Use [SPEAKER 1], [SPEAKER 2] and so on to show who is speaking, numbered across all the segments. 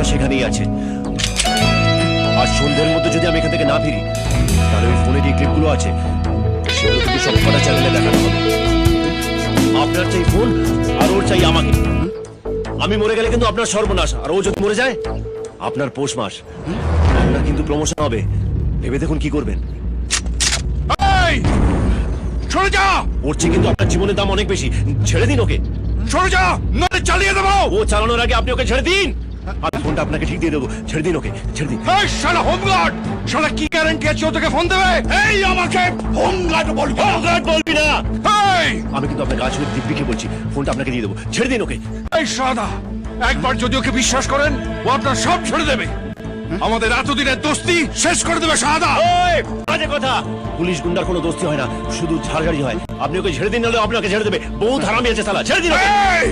[SPEAKER 1] ফোনটা সেখানেই আছে। আর সন্ধ্যের মধ্যে যদি আমি এখান থেকে না ফিরি, তাহলে ওই ফোনের যে ক্লিপগুলো আছে সেগুলো কিন্তু সব কটা চ্যানেলে দেখানো হবে। আপনার চাই ফোন, আর ওর চাই আমাকে। আমি মরে গেলে কিন্তু আপনার সর্বনাশ, আর ও যদি মরে যায় আপনার পৌষ মাস। আপনার কিন্তু প্রমোশন হবে, ভেবে দেখুন কি করবেন।
[SPEAKER 2] সরে যা!
[SPEAKER 1] ওর চেয়ে কিন্তু আপনার জীবনের দাম অনেক বেশি, ছেড়ে দিন ওকে।
[SPEAKER 2] সরে যা, নইলে চালিয়ে দেবো।
[SPEAKER 1] ও চালানোর আগে আপনি ওকে ছেড়ে দিন। আমি ফোনটা আপনাকে ঠিক দিয়ে দেবো, ছেড়ে দিন ওকে, ছেড়ে দিন।
[SPEAKER 2] এই শালা হোমগার্ড, শালা কি গ্যারান্টি আছে ও তোকে ফোন দেবে? এই আমাকে হোমগার্ড বলবি?
[SPEAKER 1] হোমগার্ড বলবি না।
[SPEAKER 2] এই
[SPEAKER 1] আমি কিন্তু আপনার গাছ দিব্যিকে বলছি, ফোনটা আপনাকে দিয়ে দেবো, ছেড়ে দিন ওকে।
[SPEAKER 2] এই সাদা, একবার যদি ওকে বিশ্বাস করেন ও আপনার সব ছেড়ে দেবে। আমাদের এতদিনের দোস্তি শেষ করে দেবে সাদা।
[SPEAKER 1] ওই বাজে কথা, পুলিশ গুন্ডার কোনো দোস্তি হয় না, শুধু ঝাড়গাড়ি হয়। আপনি ওকে ছেড়ে দিন, নাহলে আপনাকে ছেড়ে দেবে। বহুত হারামি আছে শালা, ছেড়ে দিন ওকে।
[SPEAKER 2] এই!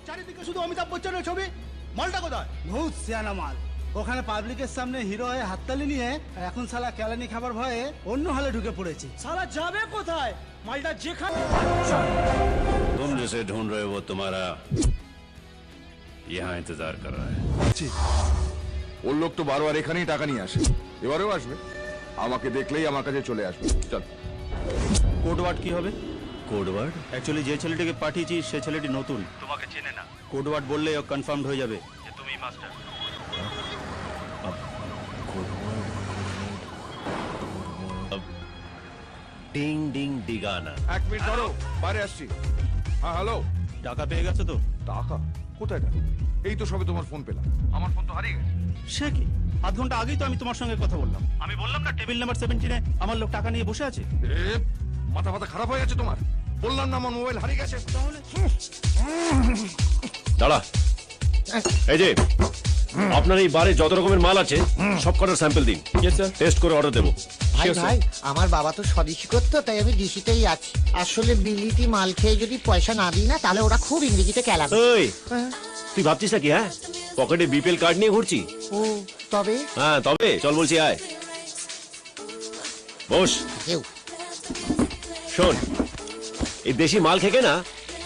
[SPEAKER 3] চারিদিকে শুধু অমিতাভ বচ্চনের ছবি, মালটা কোথায়?
[SPEAKER 4] বহুত সিয়ানা মাল। ওখানে পাবলিকের সামনে হিরো হয়ে হাততালি নিয়ে এখন শালা কেলানি খাবার ভয়ে অন্য হলে ঢুকে পড়েছে।
[SPEAKER 3] সালা যাবে কোথায়? মালটা যেখানে।
[SPEAKER 5] तुम जिसे ढूंढ रहे हो वो तुम्हारा यहाँ इंतजार कर रहा है।
[SPEAKER 6] ওর লোক তো বারবার এখানেই টাকা নিয়ে আসে, এবারেও আসবে। আমাকে দেখলেই আমার কাছে চলে আসবে। চল।
[SPEAKER 7] কোডওয়ার্ড কি হবে?
[SPEAKER 1] কোডওয়ার্ড?
[SPEAKER 7] অ্যাকচুয়ালি যে ছেলেটিকে পাঠিয়েছি সে ছেলেটি নতুন, তোমাকে চেনে না। কোডওয়ার্ড বললে ও কনফার্মড হয়ে যাবে যে তুমি মাস্টার।
[SPEAKER 1] Ding ding ডিগানা।
[SPEAKER 6] এক মিনিট ধরো, বাইরে আসছি। হ্যাঁ হ্যালো।
[SPEAKER 7] টাকা পেয়ে গেছো তো?
[SPEAKER 6] টাকা কোথায় গেল? এই তো সবে তোমার ফোন পেলাম। আমার ফোন তো হারিয়ে গেছে।
[SPEAKER 7] সে কি, আধ ঘন্টা আগেই তো আমি তোমার সঙ্গে কথা বললাম। আমি বললাম না টেবিল নাম্বার 17-এ আমার লোক টাকা নিয়ে বসে আছে।
[SPEAKER 6] এ, মাথা মাথা খারাপ হয়ে গেছে তোমার? বললাম না আমার মোবাইল হারিয়ে গেছে। তাহলে
[SPEAKER 1] দাঁড়া, এই যে আপনার এই বারে যত রকমের মাল আছে সব কটার স্যাম্পল দিন। টেস্ট করে অর্ডার দেবো।
[SPEAKER 8] ভাই ভাই, আমার বাবা তো স্বদেশি করতো, তাই আমি ডিসিতেই আছি। আসলে বিলিতি মাল খেয়ে যদি পয়সা না দিই না, তাহলে ওরা খুব ইংরেজিতে কেলাবে।
[SPEAKER 1] ওই তুই ভাবছিস না কি? হ্যাঁ, পকেটে বিপিএল কার্ড নিয়ে ঘুরছি।
[SPEAKER 8] ও তবে
[SPEAKER 1] হ্যাঁ তবে চল বলছি, আয় বস।
[SPEAKER 8] কেউ
[SPEAKER 1] শোন, এই দেশি মাল খেকে না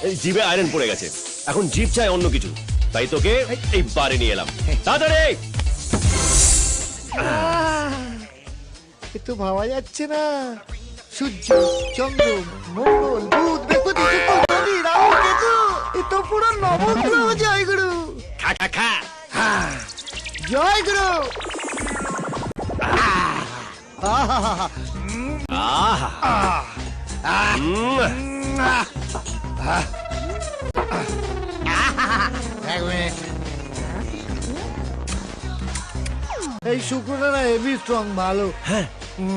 [SPEAKER 1] এই জিভে আয়রন পড়ে গেছে, এখন জিভ চায় অন্য কিছু, তাই তোকে এই বারে নিয়ে এলাম। তাড়াতাড়ি।
[SPEAKER 8] এ তো ভাবা যাচ্ছে না। সূর্য, চন্দ্র, মঙ্গল, বুধ, বৃহস্পতি, শুক্র, শনি, রাহু, কেতু, এ তো পুরো নবগ্রহ। জয় গুরু।
[SPEAKER 1] খা খা খা।
[SPEAKER 8] জয় গুরু।
[SPEAKER 1] আহা।
[SPEAKER 8] এক মিনিট। এই শুক্রটা না হেভি স্ট্রং, ভালো।
[SPEAKER 1] হ্যাঁ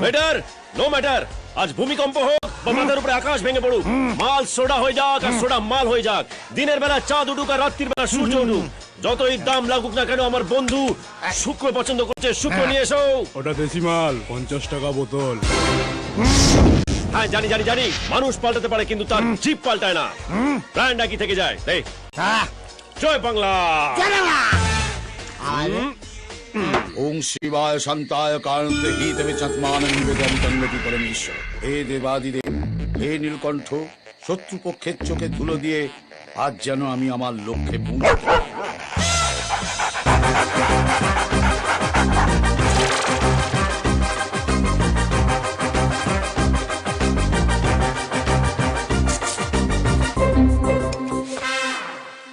[SPEAKER 1] ম্যাটার, নো ম্যাটার, আজ ভূমিকম্প হোক বা মাথার উপরে আকাশ ভেঙে পড়ুক, মাল সোডা হয়ে যাক আর সোডা মাল হয়ে যাক, দিনের বেলা চাঁদ উঠুক আর রাত্রির বেলা সূর্য উঠুক, যতই দাম লাগুক না কেন, আমার বন্ধু শুক্র পছন্দ করছে, শুক্র নিয়ে এসো।
[SPEAKER 2] ওটা দেশি মাল, 50 টাকা বোতল।
[SPEAKER 1] হ্যাঁ জানি জানি জানি, মানুষ পাল্টাতে পারে কিন্তু তার জিপ পাল্টায় না, ব্র্যান্ড একই থেকে যায়। এই জয় বাংলা।
[SPEAKER 9] ওং শিবায় শান্তায় কারণতে হি দেবে চাঁদমানং বেদান্তন্নতি পরমেশ্বর। হে দেবাদিদেব, হে নীলকণ্ঠ, শত্রুপক্ষের চোখে ধুলো দিয়ে আজ যেন আমি আমার লক্ষ্যে পৌঁছতে পারি।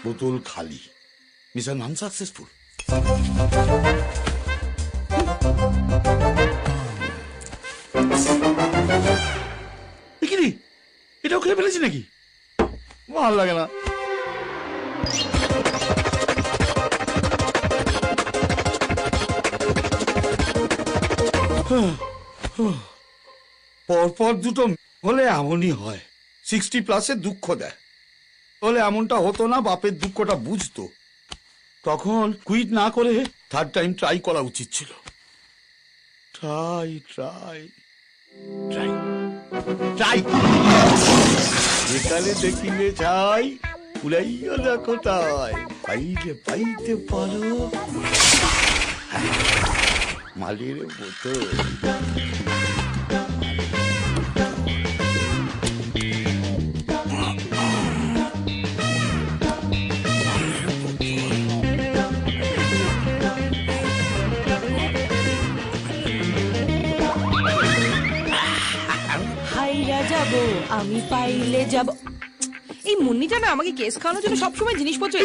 [SPEAKER 9] বোতল খালি, মিশন আনসাকসেসফুল।
[SPEAKER 2] এটাও খেয়ে ফেলেছি নাকি? ভালো লাগে না।
[SPEAKER 9] পরপর দুটো হলে এমনই হয়, 60+ দুঃখ দেয়। হলে এমনটা হতো না, বাপের দুঃখটা বুঝতো, তখন কুইট না করে থার্ড টাইম ট্রাই করা উচিত ছিল। ট্রাই ট্রাই ট্রাই ট্রাই যেখানে দেখিলে চাই উড়াইয়া দেখো তাই, পাইলে পাইতে পারো মালির বোতল।
[SPEAKER 10] হাইরা যাব আমি পাইলে যাব। এই মুন্নিটা না আমাকে কেস খাওয়ানোর জন্য সবসময় জিনিসপত্র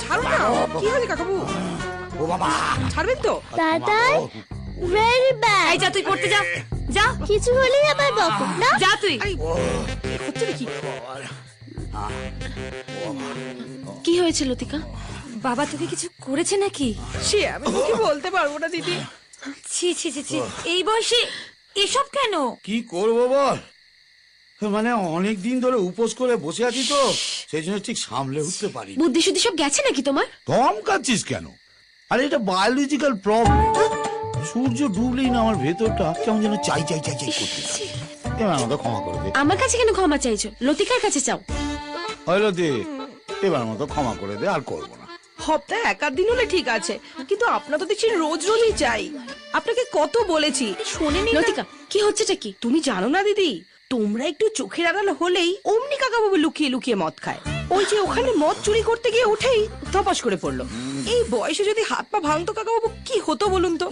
[SPEAKER 10] ছাড়ো না, কি হয়েছে কাকাবু? ছাড়বেন তো?
[SPEAKER 11] দাদাই ভেরি ব্যাড।
[SPEAKER 10] এই যা, তুই পড়তে যা, যা।
[SPEAKER 11] কিছু হলেই আবার বকো না।
[SPEAKER 10] যা তুই। হচ্ছে নাকি?
[SPEAKER 11] কি হয়েছে লতিকা?
[SPEAKER 10] বাবা তোকে কিছু করেছে নাকি? সে আমি তোকে বলতে পারবো না দিদি। ছি ছি ছি ছি, এই বয়সে এসব কেন?
[SPEAKER 9] কি করবো বল, মানে অনেক দিন ধরে উপোস করে বসে আছি তো, সেই জন্য ঠিক সামলে উঠতে পারি।
[SPEAKER 11] বুদ্ধি শুদ্ধি সব গেছে নাকি তোমার?
[SPEAKER 9] ধমকাচ্ছিস কেন? আরে এটা বায়োলজিক্যাল প্রবলেম। সূর্য ডুবলেই না আমার ভেতরটা কেমন যেন চাই চাই চাই চাই করতে থাকে। এবার আমাকে ক্ষমা করে দে।
[SPEAKER 11] আমার কাছে কেন ক্ষমা চাইছো? লতিকার কাছে চাও।
[SPEAKER 9] হইলো দে, এবার মতো ক্ষমা করে দে, আর করবো না।
[SPEAKER 10] সপ্তাহে এক আধ দিন হলে ঠিক আছে, কিন্তু আপনার তো দেখছি রোজ রোজই চাই। আপনাকে কত বলেছি, শোনেনি?
[SPEAKER 11] লতিকা কি হচ্ছেটা কি?
[SPEAKER 10] তুমি জানো না দিদি, তোমরা একটু চোখের আড়াল হলেই অমনি কাকাবাবু লুকিয়ে লুকিয়ে মদ খায়। ওই যে ওখানে মদ চুরি করতে গিয়ে উঠেই ধপাস করে পড়লো। এই বয়সে যদি হাত পা ভাঙতো কাকাবাবু, কি হতো বলুন তো?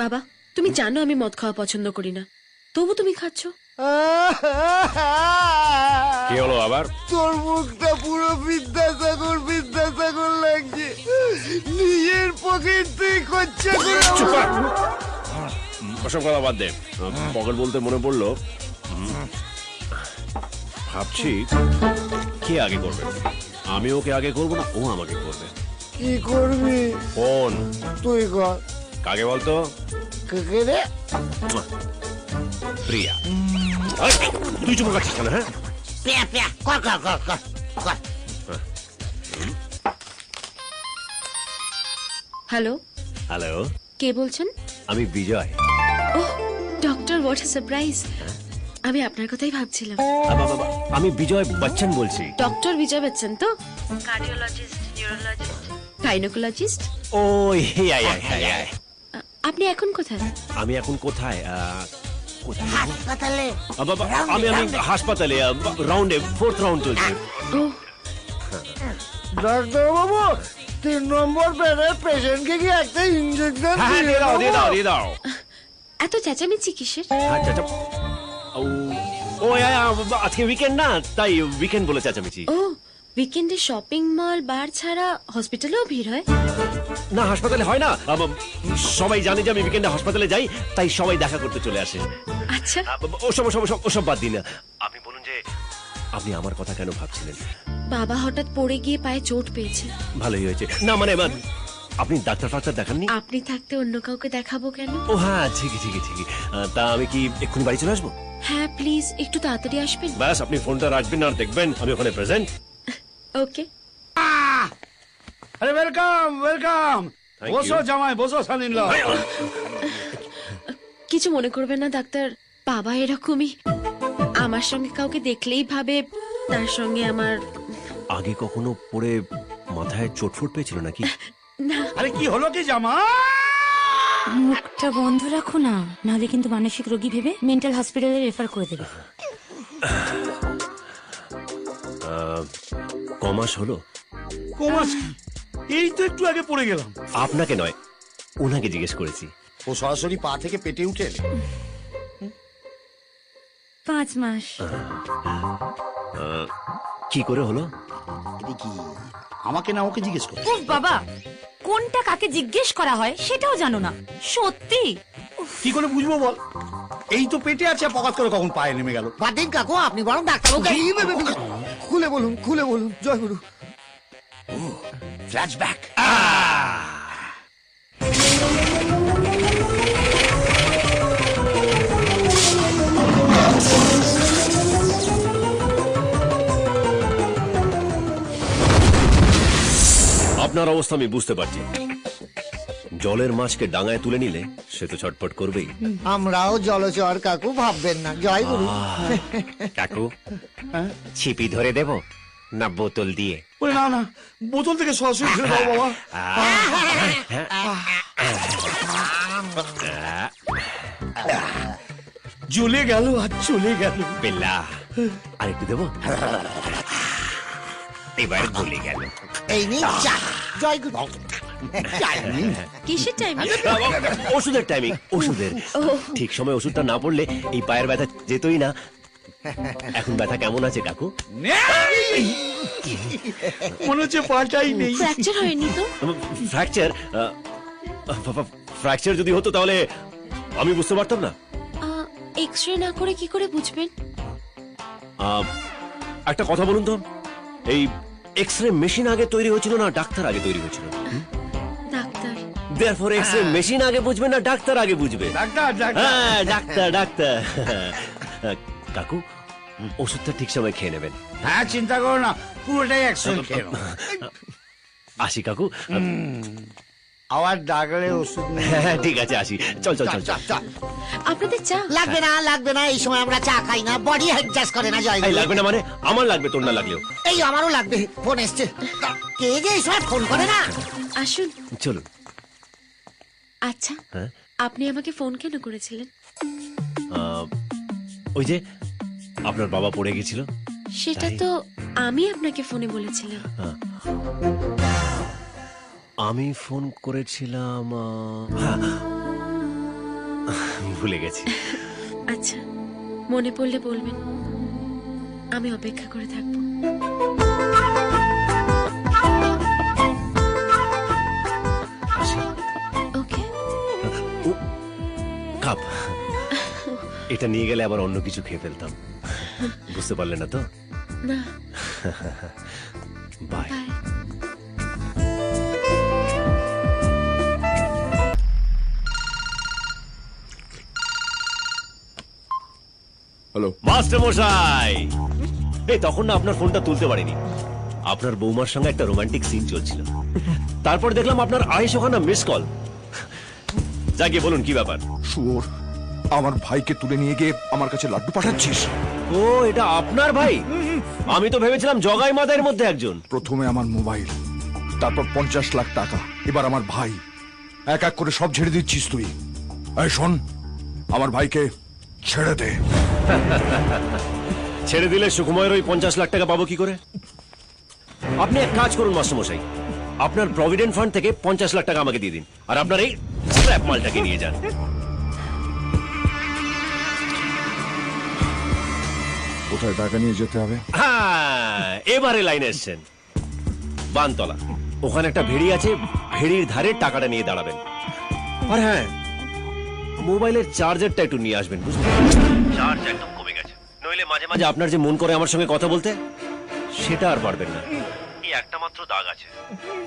[SPEAKER 11] বাবা তুমি জানো আমি মদ খাওয়া পছন্দ করি না, তবু তুমি খাচ্ছ।
[SPEAKER 5] কি হলো আবার?
[SPEAKER 8] তোর মুখটা পুরো বিদ্যাসাগর বিদ্যাসাগর লাগছে, নিজের পকেট থেকে খরচা করে।
[SPEAKER 5] ওসব কথা বাদ দে। পকেট বলতে মনে পড়লো, ভাবছি কে আগে করবে। আমি ওকে আগে করবো না ও আমাকে করবে?
[SPEAKER 8] কি করবি?
[SPEAKER 5] ফোন।
[SPEAKER 8] তুই কর।
[SPEAKER 5] কাকে বলতো?
[SPEAKER 8] কাকে রে?
[SPEAKER 5] প্রিয়া। এই, তুই চুপ করছিস কেন? হ্যাঁ,
[SPEAKER 11] হ্যালো,
[SPEAKER 5] হ্যালো,
[SPEAKER 11] কে বলছেন?
[SPEAKER 5] আমি বিজয়।
[SPEAKER 11] ওহ ডক্টর, হোয়াট আ সারপ্রাইজ। আমি আপনার কথাই ভাবছিলাম।
[SPEAKER 5] আমি বিজয় বচ্চন বলছি।
[SPEAKER 11] ডক্টর বিজয় বচ্চন তো? Cardiologist, neurologist, gynaecologist.
[SPEAKER 5] ও হ্যাঁ।
[SPEAKER 11] আপনি এখন কোথায়?
[SPEAKER 5] আমি এখন কোথায়?
[SPEAKER 8] হাসপাতালে।
[SPEAKER 5] আমি হাসপাতালে, রাউন্ডে, 4th রাউন্ড চলছে।
[SPEAKER 11] ও
[SPEAKER 8] ডাক্তার বাবু, 3 নম্বর বেডের পেশেন্টকে কি একটা ইনজেকশন
[SPEAKER 5] হ্যাঁ, দিয়ে দাও।
[SPEAKER 11] এত চেঁচামেচি কিসের?
[SPEAKER 5] আচ্ছা, আজকে উইকেন্ড না, তাই উইকেন্ড বলে চেঁচামেচি।
[SPEAKER 11] ও উইকেন্ডে শপিং মল বার ছাড়া হসপিটালেও ভিড় হয়?
[SPEAKER 5] না, হাসপাতালে হয় না। সবাই জানে যে আমি উইকেন্ডে হাসপাতালে যাই, তাই সবাই দেখা করতে চলে আসে।
[SPEAKER 11] আচ্ছা
[SPEAKER 5] ওসব বাদ দিন। আপনি বলুন যে আপনি আমার কথা কেন ভাবছিলেন?
[SPEAKER 11] বাবা হঠাৎ পড়ে গিয়ে পায়ে চোট পেয়েছে।
[SPEAKER 5] ভালোই হয়েছে। না মানে আপনি ডাক্তার ফাক্তার দেখাননি?
[SPEAKER 11] আপনি থাকতে অন্য কাউকে দেখাবো কেন?
[SPEAKER 5] ও হ্যাঁ, ঠিকই। তা আমি কি এক্ষুনি বাড়ি চলে আসবো?
[SPEAKER 11] হ্যাঁ প্লিজ একটু তাড়াতাড়ি আসবেন।
[SPEAKER 5] ব্যাস, আপনি ফোনটা রাখবেন আর দেখবেন আমি ওখানে প্রেজেন্ট।
[SPEAKER 11] ওকে।
[SPEAKER 9] আরে ওয়েলকাম ওয়েলকাম।
[SPEAKER 5] Thank
[SPEAKER 9] বসো
[SPEAKER 5] you.
[SPEAKER 9] জামাই, বসো সানিল্লা।
[SPEAKER 11] কিছু মনে করবেন না ডাক্তার, বাবা এরকমই। আমার সঙ্গে কাউকে দেখলেই ভাবে তার সঙ্গে আমার।
[SPEAKER 5] আগে কখনো পড়ে মাথায় চোটফোট পেয়েছিল নাকি?
[SPEAKER 11] না।
[SPEAKER 9] আরে কি হলো কি জামা?
[SPEAKER 10] মুখটা বন্ধ রাখো না, নাহলে কিন্তু মানসিক রোগী ভেবে মেন্টাল হসপিটালে রেফার করে দেবে।
[SPEAKER 5] কমাস হলো?
[SPEAKER 9] কমাস কি? এই তো একটু আগে পড়ে গেলাম।
[SPEAKER 5] আপনাকে নয়, ওনাকে জিজ্ঞেস করেছি।
[SPEAKER 9] ও সরাসরি পা থেকে পেটে উঠে এলে।
[SPEAKER 10] 5 মাস।
[SPEAKER 5] কি করে হলো?
[SPEAKER 9] এটা কি আমাকে না ওকে জিজ্ঞেস করো?
[SPEAKER 10] ও বাবা,
[SPEAKER 11] কোনটা কাকে জিজ্ঞেস করা হয় সেটাও জানো না, সত্যি।
[SPEAKER 4] কি করে বুঝবো বল? এই তো পেটে আছে, পকাত করে কখন পায়ে নেমে গেল।
[SPEAKER 8] বাদিন কাকু আপনি বরং ডাক্তারবাবুকে খুলে বলুন জয় গুরু।
[SPEAKER 9] ফ্ল্যাশব্যাক।
[SPEAKER 5] আপনার অবস্থা আমি বুঝতে পারছি। জলের মাছকে ডাঙায় তুলে নিলে সে তো ছটফট করবেই।
[SPEAKER 8] আমরাও জলচর কাকু, ভাববেন না। জয় গুরু।
[SPEAKER 5] কাকু, ছিপি ধরে দেব না বোতল দিয়ে?
[SPEAKER 4] ওরে না না, বোতল থেকে সরাসরি ছেড়ে দাও বাবা। জ্বলে গেল আর চলে গেল।
[SPEAKER 5] বেলা, আর একটু দেবো? এবার ভুলে গেল।
[SPEAKER 8] এই নিন চা। জয় গুরু।
[SPEAKER 11] কিসের টাইম?
[SPEAKER 5] ওষুধের টাইমিং, ওষুধের। ঠিক সময় ওষুধটা না পড়লে এই পায়ের ব্যথা যেতই না। এখন ব্যথা কেমন আছে কাকু?
[SPEAKER 4] মনে হচ্ছে পাটাই নেই।
[SPEAKER 11] ফ্র্যাকচার হয়নি তো?
[SPEAKER 5] ফ্র্যাকচার? ফ্র্যাকচার যদি হতো তাহলে আমি বুঝতে পারতাম না।
[SPEAKER 11] এক্সরে না করে কি করে বুঝবেন?
[SPEAKER 5] একটা কথা বলুন তো, এই এক্সরে মেশিন আগে তৈরি হয়েছিল না ডাক্তার আগে তৈরি হয়েছিল?
[SPEAKER 11] ডাক্তার।
[SPEAKER 5] Therefore এক্সরে মেশিন আগে বুঝবে না ডাক্তার আগে বুঝবে?
[SPEAKER 4] ডাক্তার
[SPEAKER 5] হ্যাঁ, ডাক্তার ডাক্তার। কাকু, ওষুধটা ঠিক সময় খেয়ে নেবেন।
[SPEAKER 4] হ্যাঁ, চিন্তা করো না, পুরোটাই একসঙ্গে খেয়ে নাও।
[SPEAKER 5] আসি কাকু।
[SPEAKER 4] আবার ডাকলে ওষুধ নেই।
[SPEAKER 5] হ্যাঁ, ঠিক আছে, আসি। চল চল চল চল।
[SPEAKER 11] আপনাদের চা?
[SPEAKER 8] লাগবে না, এই সময় আমরা চা খাই না, বডি অ্যাডজাস্ট করে না। জয়
[SPEAKER 5] এই
[SPEAKER 8] গুরু।
[SPEAKER 5] লাগবে না মানে? আমার লাগবে, তোর না লাগলেও।
[SPEAKER 8] এই আমারও লাগবে, ফোন এসছে। কে যে এই সময় ফোন করে না?
[SPEAKER 11] আসুন।
[SPEAKER 5] চলুন।
[SPEAKER 11] আচ্ছা,
[SPEAKER 5] হ্যাঁ?
[SPEAKER 11] আপনি আমাকে ফোন কেন করেছিলেন?
[SPEAKER 5] ওই যে আপনার বাবা পড়ে গেছিল।
[SPEAKER 11] সেটা তো আমি আপনাকে ফোনে বলেছিলাম।
[SPEAKER 5] আমি ফোন করেছিলাম, হ্যাঁ, ভুলে গেছি।
[SPEAKER 11] আচ্ছা, মনে পড়লে বলবেন, আমি অপেক্ষা করে থাকবো।
[SPEAKER 5] আসি।
[SPEAKER 11] ওকে।
[SPEAKER 5] কাপ, এটা নিয়ে গেলে আবার অন্য কিছু খেয়ে ফেলতাম। বুঝতে পারলেন না তো?
[SPEAKER 11] না।
[SPEAKER 5] বাই।
[SPEAKER 11] বাই।
[SPEAKER 6] হ্যালো।
[SPEAKER 5] মাস্টার মশাই, এই তখন না আপনার ফোনটা তুলতে পারিনি। আপনার বৌমার সঙ্গে একটা রোমান্টিক সিন চলছিল। তারপর দেখলাম আপনার আয়েশখানা মিস কল। যাকে বলুন কি ব্যাপার?
[SPEAKER 6] শুয়োর, আমার ভাইকে তুলে নিয়ে গিয়ে আমার কাছে লাড্ডু পাঠাচ্ছিস?
[SPEAKER 5] ও, এটা আপনার ভাই? আমি তো ভেবেছিলাম জগাই মাদার মধ্যে একজন।
[SPEAKER 6] প্রথমে আমার মোবাইল, তারপর 50 লাখ টাকা, এবার আমার ভাই। এক এক করে সব ছেড়ে দিচ্ছিস তুই। এই শোন, আমার ভাইকে ছেড়ে দে।
[SPEAKER 5] ছেড়ে দিলে সুকুমারের ওই 50 লাখ টাকা পাবো কি করে? আপনি এক কাজ করুন মাস্টারমশাই, আপনার প্রভিডেন্ট ফান্ড থেকে 50 লাখ টাকা আমাকে দিয়ে দিন, আর আপনার এই স্ক্র্যাপ মালটাকে নিয়ে যান।
[SPEAKER 6] কোথায় টাকা নিয়ে যেতে হবে?
[SPEAKER 5] হ্যাঁ, এবারে লাইনে এসছেন। বানতলা, ওখানে একটা ভেড়ি আছে, ভেড়ির ধারে টাকাটা নিয়ে দাঁড়াবেন। আর হ্যাঁ, মোবাইলের চার্জারটা একটু নিয়ে আসবেন, বুঝলেন? চার্জ একদম কমে গেছে, নইলে মাঝে মাঝে আপনার যে মন করে আমার সঙ্গে কথা বলতে, সেটা আর পারবেন না। এই একটা মাত্র দাগ আছে,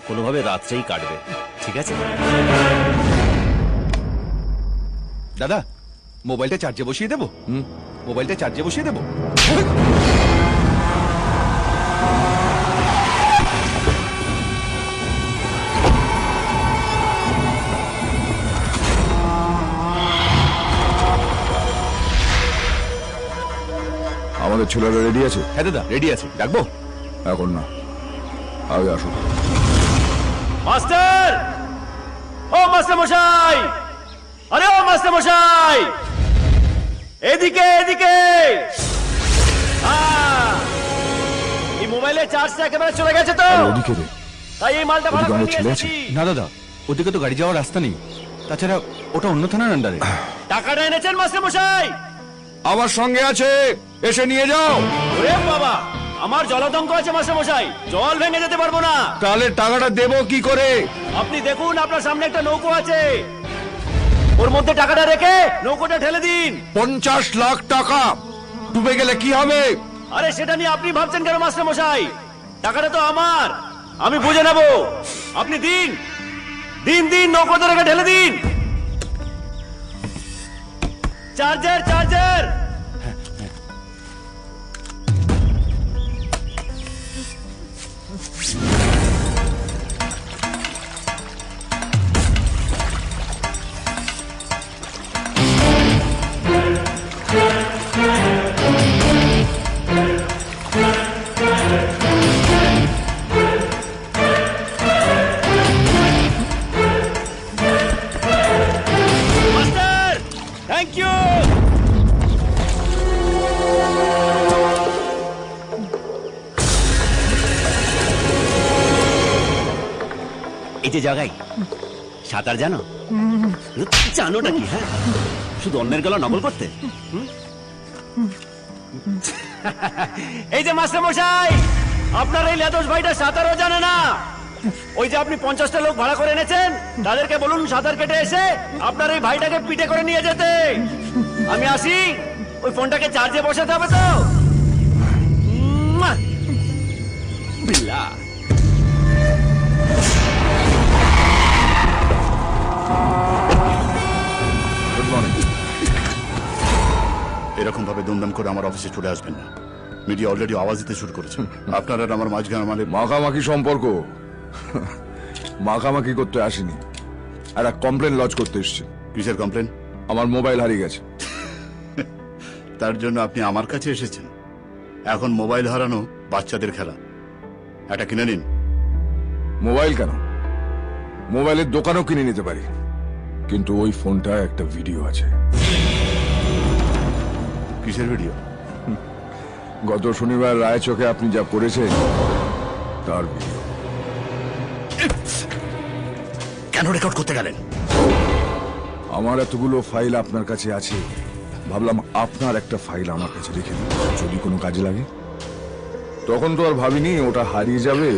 [SPEAKER 5] কোনোভাবে রাত্রেই কাটবে, ঠিক আছে?
[SPEAKER 2] দাদা, মোবাইলটা চার্জে বসিয়ে দেবো? মোবাইলটা চার্জে বসিয়ে দেবো?
[SPEAKER 6] আমাদের ছেলেরা রেডি আছে?
[SPEAKER 2] হ্যাঁ দাদা, রেডি আছে। ডাকবো?
[SPEAKER 6] এখন না, আগে আসুন।
[SPEAKER 5] মাস্টার! ও মাস্টার মশাই! আরে ও মাস্টার মশাই! এদিকে এদিকে! এই মোবাইলের চার্জটা একেবারে চলে গেছে তো,
[SPEAKER 6] ওদিকে রে,
[SPEAKER 5] তাই এই মালটা ভাড়া
[SPEAKER 6] ওদিকে
[SPEAKER 5] করে
[SPEAKER 6] আমার
[SPEAKER 5] নিয়ে
[SPEAKER 6] ছেলে আছে?
[SPEAKER 5] এসেছি।
[SPEAKER 2] না দাদা, ওদিকে তো গাড়ি যাওয়ার রাস্তা নেই। তাছাড়া ওটা অন্য থানার আন্ডারে।
[SPEAKER 5] টাকাটা এনেছেন মাস্টার মশাই?
[SPEAKER 6] আমার সঙ্গে আছে, এসে নিয়ে যাও।
[SPEAKER 5] ওরে বাবা, আমার জলাতঙ্ক আছে মাস্টার মশাই, জল ভেঙে যেতে পারবো না।
[SPEAKER 6] তাহলে টাকাটা দেবো কি করে?
[SPEAKER 5] আপনি দেখুন আপনার সামনে একটা নৌকো আছে, ওর মধ্যে টাকাটা রেখে নৌকোটা ঠেলে দিন।
[SPEAKER 6] 50 লাখ টাকা ডুবে গেলে কি হবে?
[SPEAKER 5] আরে সেটা নিয়ে আপনি ভাবছেন কেন মাস্টার মশাই? টাকাটা তো আমার, আমি বুঝে নেব। আপনি দিন দিন দিন, নৌকোতে রেখে ঢেলে দিন। Charger charger. Master thank you. এই যে জায়গায় সাঁতার জানো? জানোটা কি? হ্যাঁ, শুধু অন্যের গলা নকল করতে। এই যে মাস্টার মশাই, আপনার এই লেদোস ভাইটা সাঁতারও জানে না। ওই যে আপনি 50টা লোক ভাড়া করে এনেছেন, তাদেরকে বলুন সাঁতার কেটে এসে আপনার এই ভাইটাকে পিঠে করে নিয়ে যেতে। আমি আসি, ওই ফোনটাকে চার্জে বসাতে হবে তো। বিল্লাহ।
[SPEAKER 9] Good morning. এরকম ভাবে দুমদাম করে আমার অফিসে চলে আসবেন না। মিডিয়া অলরেডি আওয়াজ দিতে শুরু করেছে। আপনার আর আমার মাঝখানে মানে
[SPEAKER 6] মাখামাখি সম্পর্ক মাখামাখি করতে আসিনি, একটা কমপ্লেন লজ করতে এসেছি।
[SPEAKER 9] কিসের কমপ্লেন?
[SPEAKER 6] আমার মোবাইল হারিয়ে গেছে।
[SPEAKER 9] তার জন্য আপনি আমার কাছে এসেছেন? এখন মোবাইল হারানো বাচ্চাদের খেলা। একটা কিনে নিন।
[SPEAKER 6] মোবাইল কেন, মোবাইলের দোকানও কিনে নিতে পারি, কিন্তু ওই ফোনটা একটা ভিডিও আছে।
[SPEAKER 9] কিসের ভিডিও?
[SPEAKER 6] গত শনিবার রায়চকে আপনি যা করেছেন তার ভিডিও।
[SPEAKER 9] কেন রেকর্ড করতে গেলেন?
[SPEAKER 6] আমার এতগুলো ফাইল আপনার কাছে আছে, ভাবলাম আপনার একটা ফাইল আমার কাছে রেখে দিই, যদি কোনো কাজে লাগে। তখন তো আর ভাবিনি ওটা হারিয়ে যাবে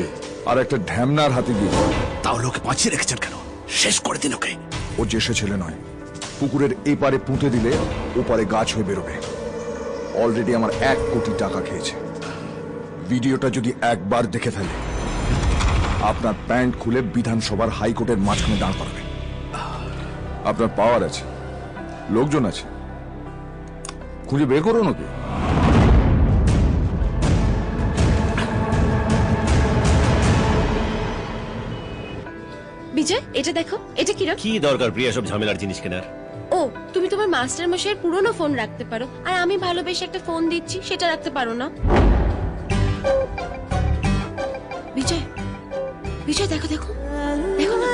[SPEAKER 6] আর একটা ঢ্যামনার হাতে গিয়ে।
[SPEAKER 9] তাহলে ওকে বাঁচিয়ে রেখেছেন কেন? শেষ করে দিন ওকে।
[SPEAKER 6] ও যে সে ছেলে নয়, পুকুরের এই পারে পুঁতে দিলে ওপারে গাছ হয়ে বেরোবে। অলরেডি আমার 1 কোটি টাকা খেয়েছে। ভিডিওটা যদি একবার দেখে ফেলে, আপনার প্যান্ট খুলে বিধানসভার হাইকোর্টের মাঝখানে দাঁড় করাবে। আপনার পাওয়ার আছে, লোকজন আছে, খুঁজে বের করুন ওকে।
[SPEAKER 11] বিজয়, এটা দেখো, এটা কিরকম?
[SPEAKER 5] কি দরকার প্রিয়া সব ঝামেলার জিনিস কেনার?
[SPEAKER 11] ও, তুমি তোমার মাস্টার মশাইয়ের পুরনো ফোন রাখতে পারো, আর আমি ভালোবেসে একটা ফোন দিচ্ছি, সেটা রাখতে পারো না? বিজয়, বিজয় দেখো দেখো দেখো না।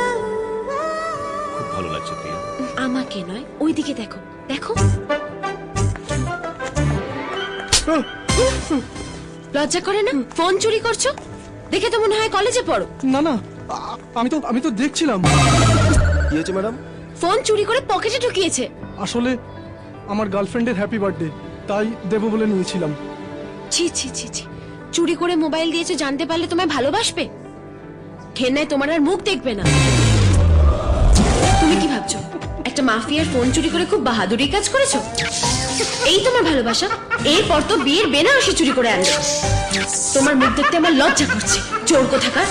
[SPEAKER 5] খুব ভালো লাগছে প্রিয়া।
[SPEAKER 11] আমাকে নয়, ওইদিকে দেখো দেখো। লজ্জা করে না? ফোন চুরি করছো দেখে তো মনে হয় কলেজে পড়ো।
[SPEAKER 3] না না, আমি তো দেখছিলাম।
[SPEAKER 1] কি হয়েছে ম্যাডাম?
[SPEAKER 11] ফোন চুরি করে পকেটে ঢুকিয়েছে।
[SPEAKER 3] আসলে আমার গার্লফ্রেন্ডের হ্যাপি বার্থডে, তাই দেবো বলে নিয়েছিলাম।
[SPEAKER 11] ছি ছি ছি ছি, চুরি করে মোবাইল দিয়েছো, জানতে পারলে তোমায় ভালোবাসবে? ঘেন্নায় তোমার আর মুখ দেখবে না। তুমি কি ভাবছো একটা মাফিয়ার ফোন চুরি করে খুব বাহাদুরি কাজ করেছো? এই তোমার ভালোবাসা? এরপর তো বিয়ের বেনারসি চুরি করে আনবে। তোমার মুখ দেখতে আমার লজ্জা করছে, চোর কোথাকার।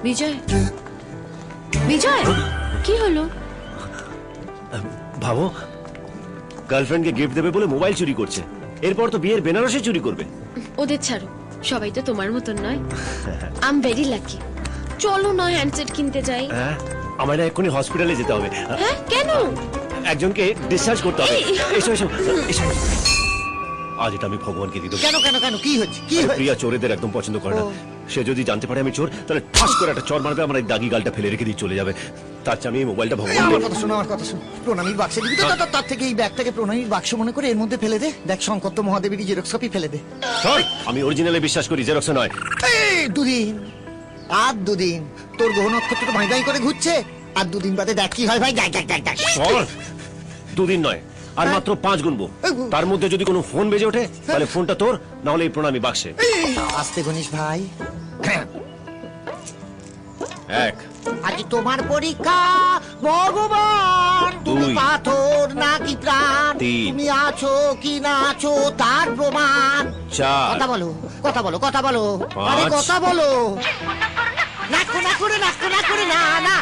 [SPEAKER 11] বিজয়, বিজয়, কি হলো?
[SPEAKER 5] ভাবো, গার্লফ্রেন্ডকে গিফট দেবে বলে মোবাইল চুরি করছে, এরপর তো বিয়ের বেনারসি চুরি করবে।
[SPEAKER 11] ওদের ছাড়ো, সবাই তো তোমার মতন নয়। I am very lucky. চলো না হ্যান্ডসেট কিনতে যাই।
[SPEAKER 5] হ্যাঁ, আমার না এক্ষুনি হসপিটালে যেতে হবে।
[SPEAKER 11] হ্যাঁ, কেন?
[SPEAKER 5] একজনকে ডিসচার্জ করতে হবে।
[SPEAKER 11] এই,
[SPEAKER 5] এসো এসো এসো। আজ এটা আমি ভগবানকে দিয়ে দেবো।
[SPEAKER 8] কেন কেন কেন, কি হচ্ছে, কি
[SPEAKER 5] আরে
[SPEAKER 8] হয়েছে?
[SPEAKER 5] প্রিয়া চোরেদের একদম পছন্দ করে না। সে যদি জানতে পারে আমি চোর, তাহলে ঠাস করে একটা চর মারবে, আমার এই দাগি গালটা ফেলে রেখে দিয়ে চলে যাবে। তার চেয়ে আমি এই মোবাইলটা
[SPEAKER 8] আমার
[SPEAKER 5] ভগবান
[SPEAKER 8] কথা শোনো, আমার কথা শোনো। প্রণামীর বাক্সে দিবি তো, তার থেকে এই ব্যাগটাকে প্রণামীর বাক্স মনে করে এর মধ্যে ফেলে দে। দেখ, শঙ্কর মহাদেবীর জেরক্স কপি ফেলে দে।
[SPEAKER 5] আমি অরিজিনালে বিশ্বাস করি, জেরক্সে নয়।
[SPEAKER 8] এই, দুদিন আর দুদিন তোর গ্রহ নক্ষত্র ভাই ভাই করে ঘুরছে, আর দুদিন বাদে দেখ কি হয় ভাই। দেখ দেখ দেখ দেখ।
[SPEAKER 5] সর, দুদিন নয়, আর মাত্র 5 গুনবো। তার মধ্যে যদি কোনো ফোন বেজে ওঠে তাহলে ফোনটা তোর, না হলে এই প্রণামী বাক্সে।
[SPEAKER 8] আসতে গণেশ ভাই,
[SPEAKER 5] 1
[SPEAKER 8] আজ তোমার পরীক্ষা ভগবান, তুমি
[SPEAKER 5] 2
[SPEAKER 8] পাথর নাকি প্রাণ,
[SPEAKER 5] 3
[SPEAKER 8] তুমি আছো কি না আছো তার প্রমাণ।
[SPEAKER 5] 4
[SPEAKER 8] কথা বলো, কথা বলো, কথা বলো, আরে
[SPEAKER 5] 5
[SPEAKER 8] কথা বলো। নাকো না করে, নাকো না করে, না না।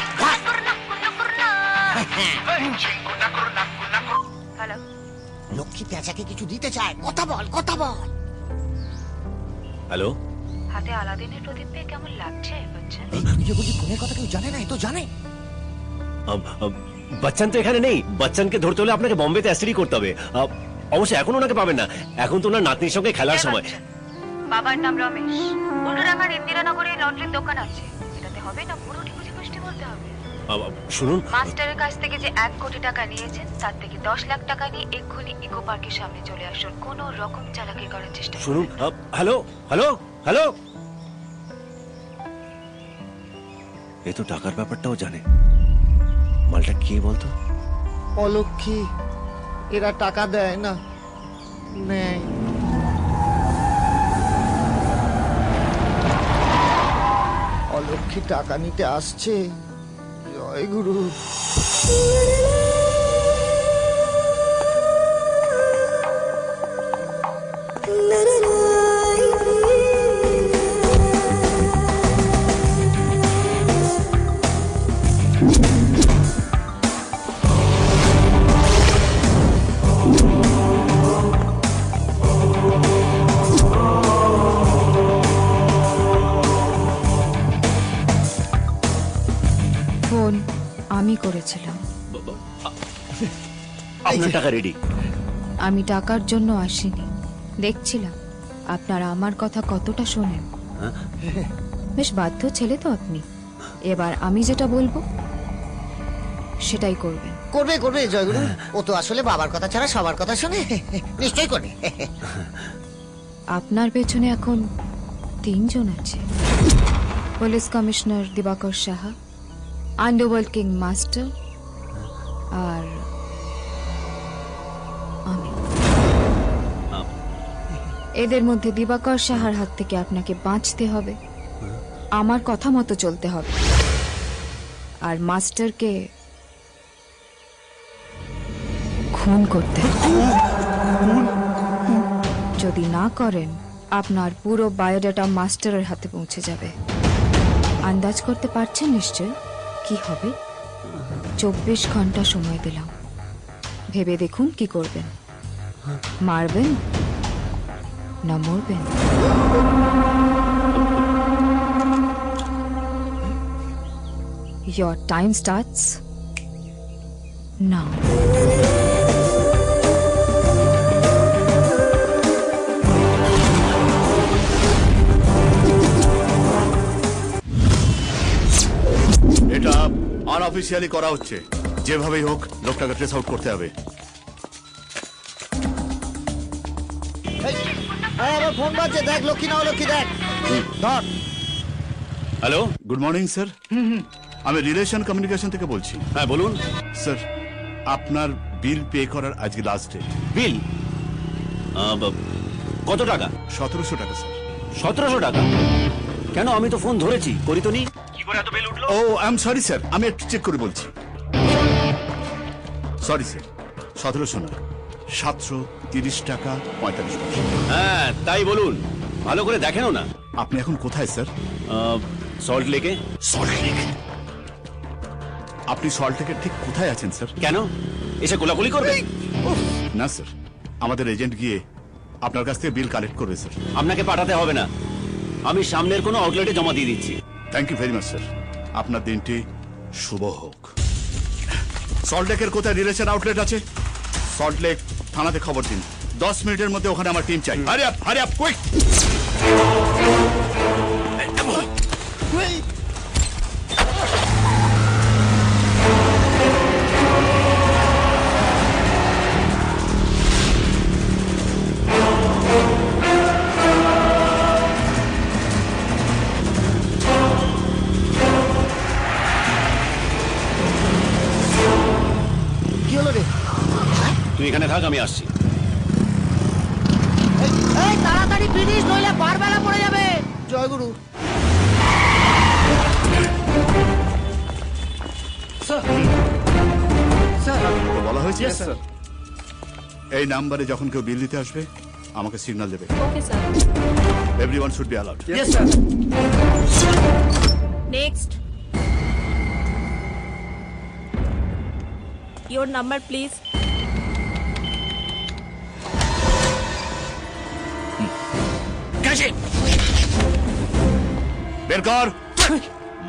[SPEAKER 8] লক্ষ্মী পেঁচাকে কিছু দিতে চায়, কথা বল, কথা বল।
[SPEAKER 5] হ্যালো,
[SPEAKER 11] হাতে আলাদিনের প্রদীপ পেয়ে কেমন লাগছে বচ্চন?
[SPEAKER 8] এই তুই যে বলছি ফোনের কথা কেউ জানে না, এ তো জানে।
[SPEAKER 5] বচ্চন তো এখানে নেই। বচ্চনকে ধরতে হলে আপনাকে বোম্বেতে অ্যাসিডি করতে হবে। অবশ্যই এখন ওনাকে পাবেন না, এখন তো ওনার নাতনির সঙ্গে খেলার সময়।
[SPEAKER 11] বাবার নাম রমেশ, উল্টোডাঙ্গার ইন্দিরানগরে লন্ড্রির দোকান আছে। এটাতে হবে না, পুরো ঠিকুজি পুষ্টি বলতে হবে।
[SPEAKER 5] শুনুন,
[SPEAKER 11] মাস্টারের কাছ থেকে যে 1 কোটি টাকা নিয়েছেন, তার থেকে 10 লাখ টাকা নিয়ে এক্ষুনি ইকো পার্কের সামনে চলে আসুন। কোনো রকম চালাকি করার চেষ্টা
[SPEAKER 5] শুনুন। Hello, hello, hello. এ তো টাকার ব্যাপারটাও জানে। মালটা কে বলতো?
[SPEAKER 8] অলক্ষী, এরা টাকা দেয় না, নেয়। অলক্ষী টাকা নিতে আসছে। জয় গুরু।
[SPEAKER 11] ফোন আমি করেছিলাম।
[SPEAKER 5] আপনার টাকা রেডি।
[SPEAKER 11] আমি টাকার জন্য আসিনি, দেখছিলাম আপনারা আমার কথা কতটা শোনেন। বেশ বাধ্য ছেলে তো আপনি। এবার আমি যেটা বলবো সেটাই করবেন।
[SPEAKER 8] করবে, করবে জয়গুরু। ও তো আসলে বাবার কথা ছাড়া সবার কথা শোনে, নিশ্চয়ই করবে।
[SPEAKER 11] আপনার পেছনে এখন 3 জন আছে। পুলিশ কমিশনার দিবাকর সাহা, আন্ডারওয়ার্ল্ড কিং মাস্টার, আর আমি। এদের মধ্যে দিবাকর সাহার হাত থেকে আপনাকে বাঁচতে হবে, আমার কথা মতো চলতে হবে, আর মাস্টারকে খুন করতে হবে। যদি না করেন আপনার পুরো বায়োডাটা মাস্টারের হাতে পৌঁছে যাবে। আন্দাজ করতে পারছেন নিশ্চয় কি হবে? 24 ঘন্টা সময় দিলাম, ভেবে দেখুন কি করবেন। মারবেন না মরবেন? Your time starts now.
[SPEAKER 2] এটা আনঅফিসিয়ালি করা হচ্ছে। যেভাবেই হোক লোকটাকে ট্রেস আউট করতে হবে।
[SPEAKER 8] আমার ফোন বাজছে, দেখ লক্ষ্মী না অলক্ষী, দেখ ধর।
[SPEAKER 5] Hello,
[SPEAKER 2] good morning sir. আমি রিলেশন কমিউনিকেশন থেকে বলছি।
[SPEAKER 5] হ্যাঁ বলুন।
[SPEAKER 2] স্যার, আপনার বিল পে করার আজকে লাস্ট ডে।
[SPEAKER 5] বিল কত টাকা?
[SPEAKER 2] 1700 টাকা স্যার।
[SPEAKER 5] 1700 টাকা? কেন, আমি তো ফোন ধরেছি, করি তো নি। কি করে এত বিল উঠলো?
[SPEAKER 2] ও আই এম সরি স্যার, আমি একটু চেক করে বলছি। সরি স্যার, 1700 নয়, 730 টাকা 45 পয়সা।
[SPEAKER 5] হ্যাঁ তাই বলুন, ভালো করে দেখেনও না।
[SPEAKER 2] আপনি এখন কোথায় স্যার?
[SPEAKER 5] সল্ট লেকে।
[SPEAKER 2] Salt lake? আপনি সল্ট লেকের ঠিক কোথায় আছেন স্যার?
[SPEAKER 5] কেন, এসে কোলাকুলি করবে?
[SPEAKER 2] না স্যার, আমাদের এজেন্ট গিয়ে আপনার কাছ থেকে বিল কালেক্ট করবে স্যার।
[SPEAKER 5] আপনাকে পাঠাতে হবে না, আমি সামনের কোনো আউটলেটে জমা দিয়ে দিচ্ছি।
[SPEAKER 2] Thank you very much sir, আপনার দিনটি শুভ হোক। সল্ট লেকের কোথায় রিলেশন আউটলেট আছে? সল্ট লেক থানাতে খবর দিন। 10 মিনিটের মধ্যে ওখানে আমার টিম চাই। Hurry up quick.
[SPEAKER 8] কি হলো রে?
[SPEAKER 5] তুই এখানে থাক, আমি আসছি।
[SPEAKER 8] এই তাড়াতাড়ি ফিনিশ, নইলে বারবেলা পড়ে যাবে। জয় গুরু।
[SPEAKER 2] তো বলা হয়েছে এই নাম্বারে যখন কেউ বিল দিতে আসবে আমাকে সিগন্যাল দেবে।
[SPEAKER 11] Okay sir.
[SPEAKER 2] Everyone should be allowed.
[SPEAKER 11] Next. Your number please.
[SPEAKER 2] বের কর।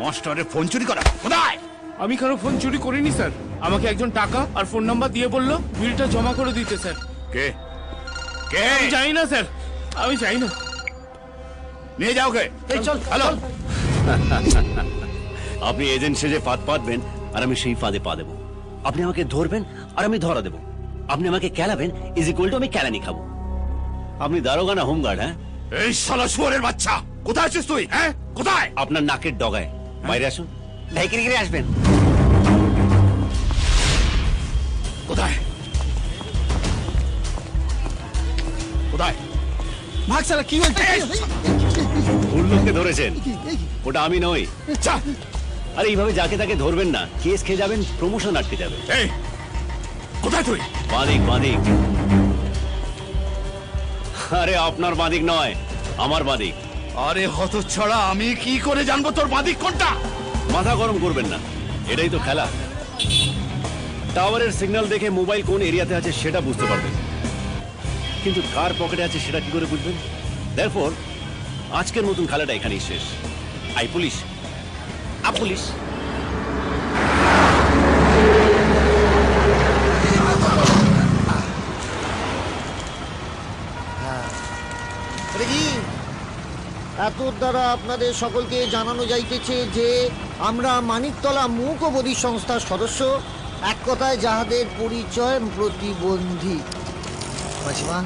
[SPEAKER 2] মাস্টারের ফোন চুরি করা কোথায়?
[SPEAKER 3] আমি কারো ফোন চুরি করিনি স্যার, আমাকে একজন টাকা আর ফোন নাম্বার দিয়ে বললো বিলটা জমা করে দিতে স্যার।
[SPEAKER 2] কে কে?
[SPEAKER 3] আমি জানি না স্যার, আমি জানি না।
[SPEAKER 2] নিয়ে যাও কে?
[SPEAKER 8] চল
[SPEAKER 2] হ্যালো,
[SPEAKER 5] আপনি এজেন্ট সেজে ফাঁদ পাতবেন আর আমি সেই ফাঁদে পা দেবো। আপনি আমাকে ধরবেন আর আমি ধরা দেবো। আপনি আমাকে ক্যালাবেন ইজ ইকুয়াল টু আমি ক্যালানি খাবো। আপনি দারোগা না হোমগার্ড? হ্যাঁ,
[SPEAKER 2] এই শালা শুয়োরের বাচ্চা, কোথায় আছিস তুই? হ্যাঁ, কোথায়?
[SPEAKER 5] আপনার নাকের ডগায়। বাইরে আসুন, ঢাইকে রেখে আসবেন।
[SPEAKER 2] কোথায় কোথায়?
[SPEAKER 8] ভাগ শালা, কি হয়েছে?
[SPEAKER 5] ভুল লোককে ধরেছেন, ওটা আমি নই।
[SPEAKER 2] যা।
[SPEAKER 5] আরে এইভাবে যাকে তাকে ধরবেন না, কেস খেয়ে যাবেন, প্রমোশন আটকে যাবে।
[SPEAKER 2] এই কোথায় তুই?
[SPEAKER 5] বাদিক বাদিক। আরে আপনার বাদিক নয়, আমার বাদিক।
[SPEAKER 2] আরে হতচ্ছাড়া, আমি কি করে জানবো তোর বাদিক কোনটা?
[SPEAKER 5] মাথা গরম করবেন না, এটাই তো খেলা। টাওয়ারের সিগন্যাল দেখে মোবাইল কোন এরিয়াতে আছে সেটা বুঝতে পারবেন, কিন্তু কার পকেটে আছে সেটা কি করে বুঝবেন? দেয়ারফর আজকের নতুন খেলাটা এখানেই শেষ। I police, up police.
[SPEAKER 8] এটা কি? এতর দ্বারা আপনাদের সকলকে জানানো যাইতেছে যে আমরা মানিকতলা মূকবধি সংস্থার সদস্য, এক কথায় যাহাদের পরিচয় প্রতিবন্ধী। মাসিমা,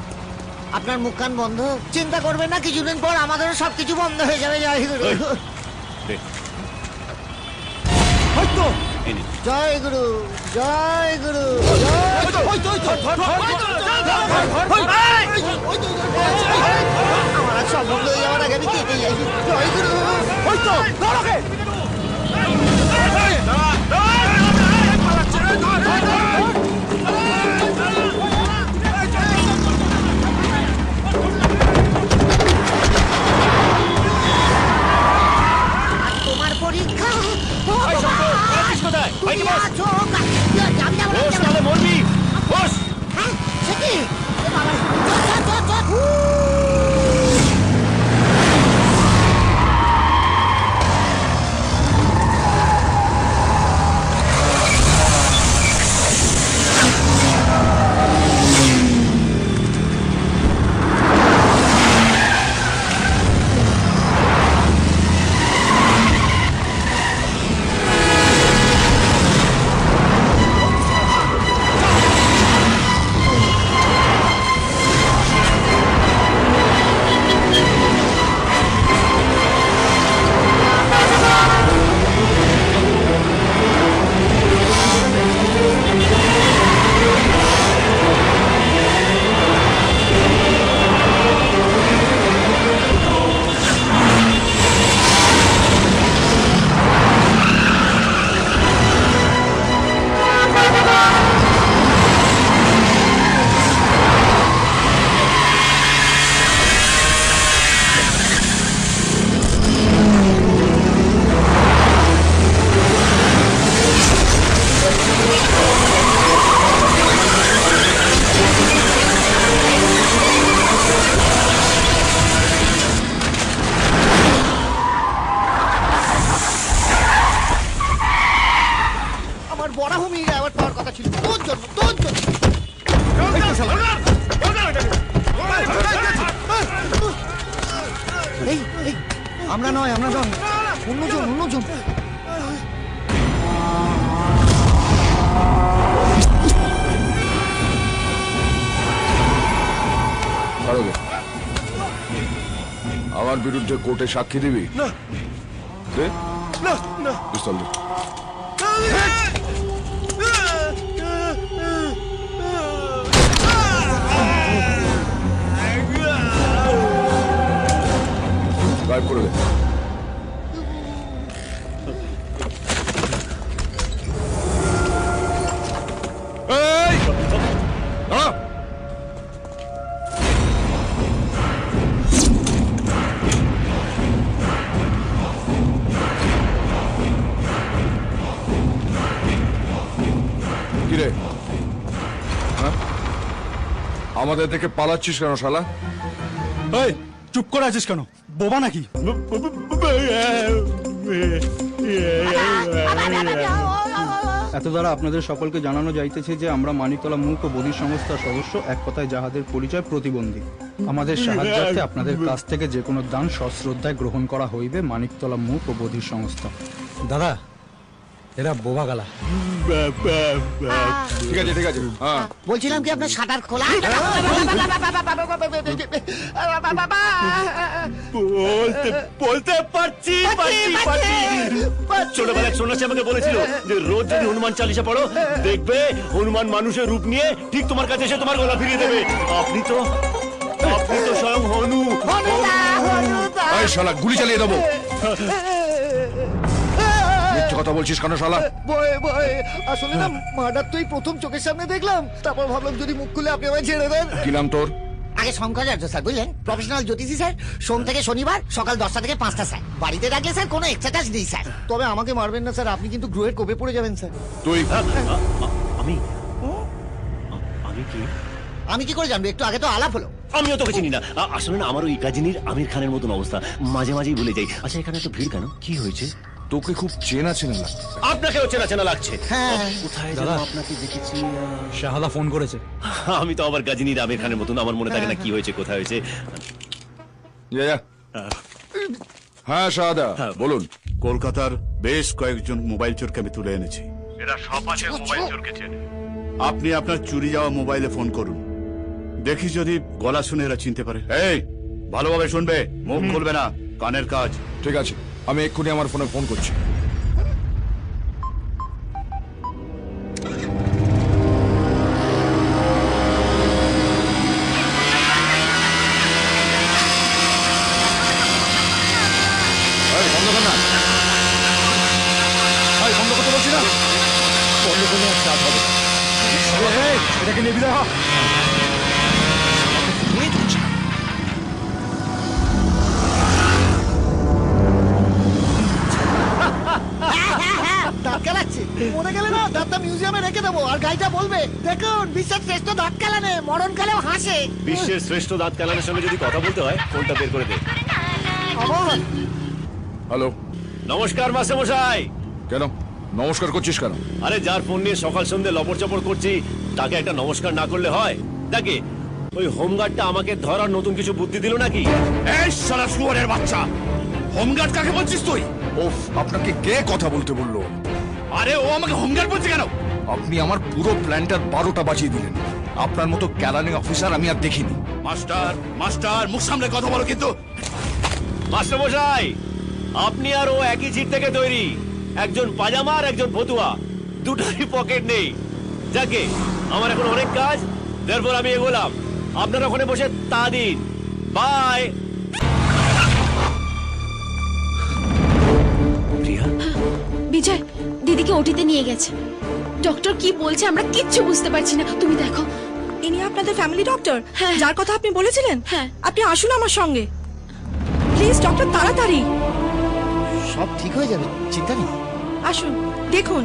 [SPEAKER 8] আপনার মুখ কান বন্ধ, চিন্তা করবেন না, কিছুদিন পর আমাদেরও সবকিছু বন্ধ হয়ে যাবে। জয় গুরু। জয় গুরু, জয় গুরু, আমার সব বন্ধ হয়ে যাওয়ার আগে আমি কেটে যাই। জয় গুরু। তোমার পরীক্ষা বরাহমির অ্যাওয়ার্ড পাওয়ার কথা ছিল তোর জন্য, তোর জন্য। এই এই আমরা নয়, আমরা নয়, অন্যজন, অন্যজন।
[SPEAKER 6] আমার বিরুদ্ধে কোর্টে সাক্ষী দিবি?
[SPEAKER 3] না
[SPEAKER 6] দে
[SPEAKER 3] না না।
[SPEAKER 6] পিস্তল দে। গায়েব করে দে। এই! দাঁড়া! কিরে, হ্যাঁ? আমাদের থেকে পালাচ্ছিস কেন শালা?
[SPEAKER 4] এই চুপ করে আছিস কেন, বোবা নাকি? এত দ্বারা আপনাদের সকলকে জানানো যাইতেছে যে আমরা মানিকতলা মূক ও বধির সংস্থার সদস্য, এক কথায় যাহাদের পরিচয় প্রতিবন্ধী। আমাদের সাহায্যার্থে আপনাদের কাছ থেকে যে কোনো দান সশ্রদ্ধায় গ্রহণ করা হইবে। মানিকতলা মূক ও বধির সংস্থা। দাদা, এরা বোবা গালা।
[SPEAKER 6] ঠিক আছে, ঠিক আছে। হ্যাঁ,
[SPEAKER 8] বলছিলাম কি আপনার শাটার খোলা?
[SPEAKER 5] বলতে পারছি। ছোটবেলায় সন্ন্যাসী আমাকে বলেছিল যে রোজ যদি হনুমান চালিশা পড়ো, দেখবে হনুমান মানুষের রূপ নিয়ে ঠিক তোমার কাছে এসে তোমার গলা ফিরিয়ে দেবে। আপনি তো স্বয়ং হনু।
[SPEAKER 6] এই শালা, গুলি চালিয়ে দেবো। মিথ্যে কথা বলছিস কেন শালা?
[SPEAKER 8] ভয় আসলে না, মার্ডার তো এই প্রথম চোখের সামনে দেখলাম, তারপর ভাবলাম যদি মুখ খুলে আপনি আমায় ছেড়ে দেন।
[SPEAKER 6] কি নাম তোর?
[SPEAKER 8] আগে শঙ্করাচার্য স্যার, বুঝলেন, প্রফেশনাল জ্যোতিষী স্যার, সোম থেকে শনিবার সকাল 10টা থেকে 5টা স্যার। বাড়িতে রাখলে স্যার কোনো এক্সট্রা কাজ নেই স্যার। তবে আমাকে মারবেন না স্যার, আপনি কিন্তু গ্রহের কোপে পড়ে যাবেন স্যার।
[SPEAKER 6] তুই?
[SPEAKER 5] আমি কি?
[SPEAKER 8] আমি কি করে জানবো? একটু আগে তো আলাপ হলো।
[SPEAKER 5] আমিও তোকে চিনি না। আসলে না, আমার ওই কাজিনীর আমির খানের মতন অবস্থা, মাঝে মাঝেই ভুলে যাই। আচ্ছা, এখানে তো ভিড় কেন? কি হয়েছে?
[SPEAKER 6] তোকে খুব চেনা চেনা লাগছে।
[SPEAKER 5] আপনাকেও চেনা চেনা লাগছে।
[SPEAKER 8] হ্যাঁ।
[SPEAKER 5] কোথায় যেন আপনাকে দেখেছি।
[SPEAKER 4] শাহাদা ফোন করেছে।
[SPEAKER 5] আমি তো আবার গাজিনীর আমির খানের মতন, আমার মনে থাকে না কি হয়েছে, কোথায় হয়েছে।
[SPEAKER 6] হ্যাঁ শাহাদা, বলুন।
[SPEAKER 2] কলকাতার বেশ কয়েকজন মোবাইল চোরকে আমি তুলে এনেছি। এরা সব আছে মোবাইল চোরকে চেনে। আপনি আপনার চুরি যাওয়া মোবাইলে ফোন করুন, দেখি যদি গলা শুনে এরা চিনতে পারে। এই, ভালোভাবে শুনবে, মুখ খুলবে না, কানের কাজ।
[SPEAKER 6] ঠিক আছে, আমি এক্ষুনি আমার ফোনে ফোন করছি। এই, বন্ধ কর না। এই, বন্ধ করতে বলছি না।
[SPEAKER 5] বন্ধ করলে আর কাজ হবে না।
[SPEAKER 6] এটাকে নিয়ে বিদায় হ।
[SPEAKER 8] দাঁত কালাচ্ছে মনে গেলে না, দাঁতটা মিউজিয়ামে রেখে দেবো, আর গাইটা বলবে দেখুন বিশ্বের শ্রেষ্ঠ দাঁত কালানে, মরণকালেও হাসে।
[SPEAKER 5] বিশ্বের শ্রেষ্ঠ দাঁত কালানের সঙ্গে যদি কথা বলতে হয়, ফোনটা বের করে দে।
[SPEAKER 8] আবার
[SPEAKER 6] হ্যালো,
[SPEAKER 5] নমস্কার মাস্টারমশাই।
[SPEAKER 6] কেন নমস্কার করছিস কেন?
[SPEAKER 5] আরে, যার ফোন নিয়ে সকাল সন্ধ্যে লপড় চপড় করছি, তাকে একটা নমস্কার না করলে হয়? তাকে ওই হোমগার্ডটা আমাকে ধরার নতুন কিছু বুদ্ধি দিল নাকি?
[SPEAKER 2] এই শালা শুয়োরের বাচ্চা, হোমগার্ড কাকে বলছিস তুই?
[SPEAKER 6] ওফ, আপনাকে কে কথা বলতে বললো?
[SPEAKER 2] আরে, ও আমাকে হোমগার্ড বলছে কেন?
[SPEAKER 6] আপনি আমার পুরো প্ল্যানটার 12টা বাজিয়ে দিলেন। আপনার মতো ক্যালানি অফিসার আমি আর দেখিনি।
[SPEAKER 2] মাস্টার, মাস্টার, মুখ সামলে কথা বলো কিন্তু।
[SPEAKER 5] মাস্টারমশাই, আপনি আর ও একই চিট থেকে তৈরি। একজন পাজামা আর একজন ফতুয়া, দুটোরই পকেট নেই। যাকে আমার এখন অনেক কাজ, তারপর আমি এগোলাম। আপনারা ওখানে বসে তা দিন। বাই। প্রিয়া,
[SPEAKER 11] বিজয়, দিদিকে ওটিতে নিয়ে গেছে। ডক্টর কি বলছে আমরা কিচ্ছু বুঝতে পারছি না, তুমি দেখো।
[SPEAKER 10] ইনি আপনাদের ফ্যামিলি ডক্টর,
[SPEAKER 11] হ্যাঁ।
[SPEAKER 10] যার কথা আপনি বলেছিলেন?
[SPEAKER 11] হ্যাঁ।
[SPEAKER 10] আপনি আসুন আমার সঙ্গে প্লিজ ডক্টর, তাড়াতাড়ি
[SPEAKER 8] সব ঠিক হয়ে যাবে, চিন্তা নেই।
[SPEAKER 10] আসুন। দেখুন,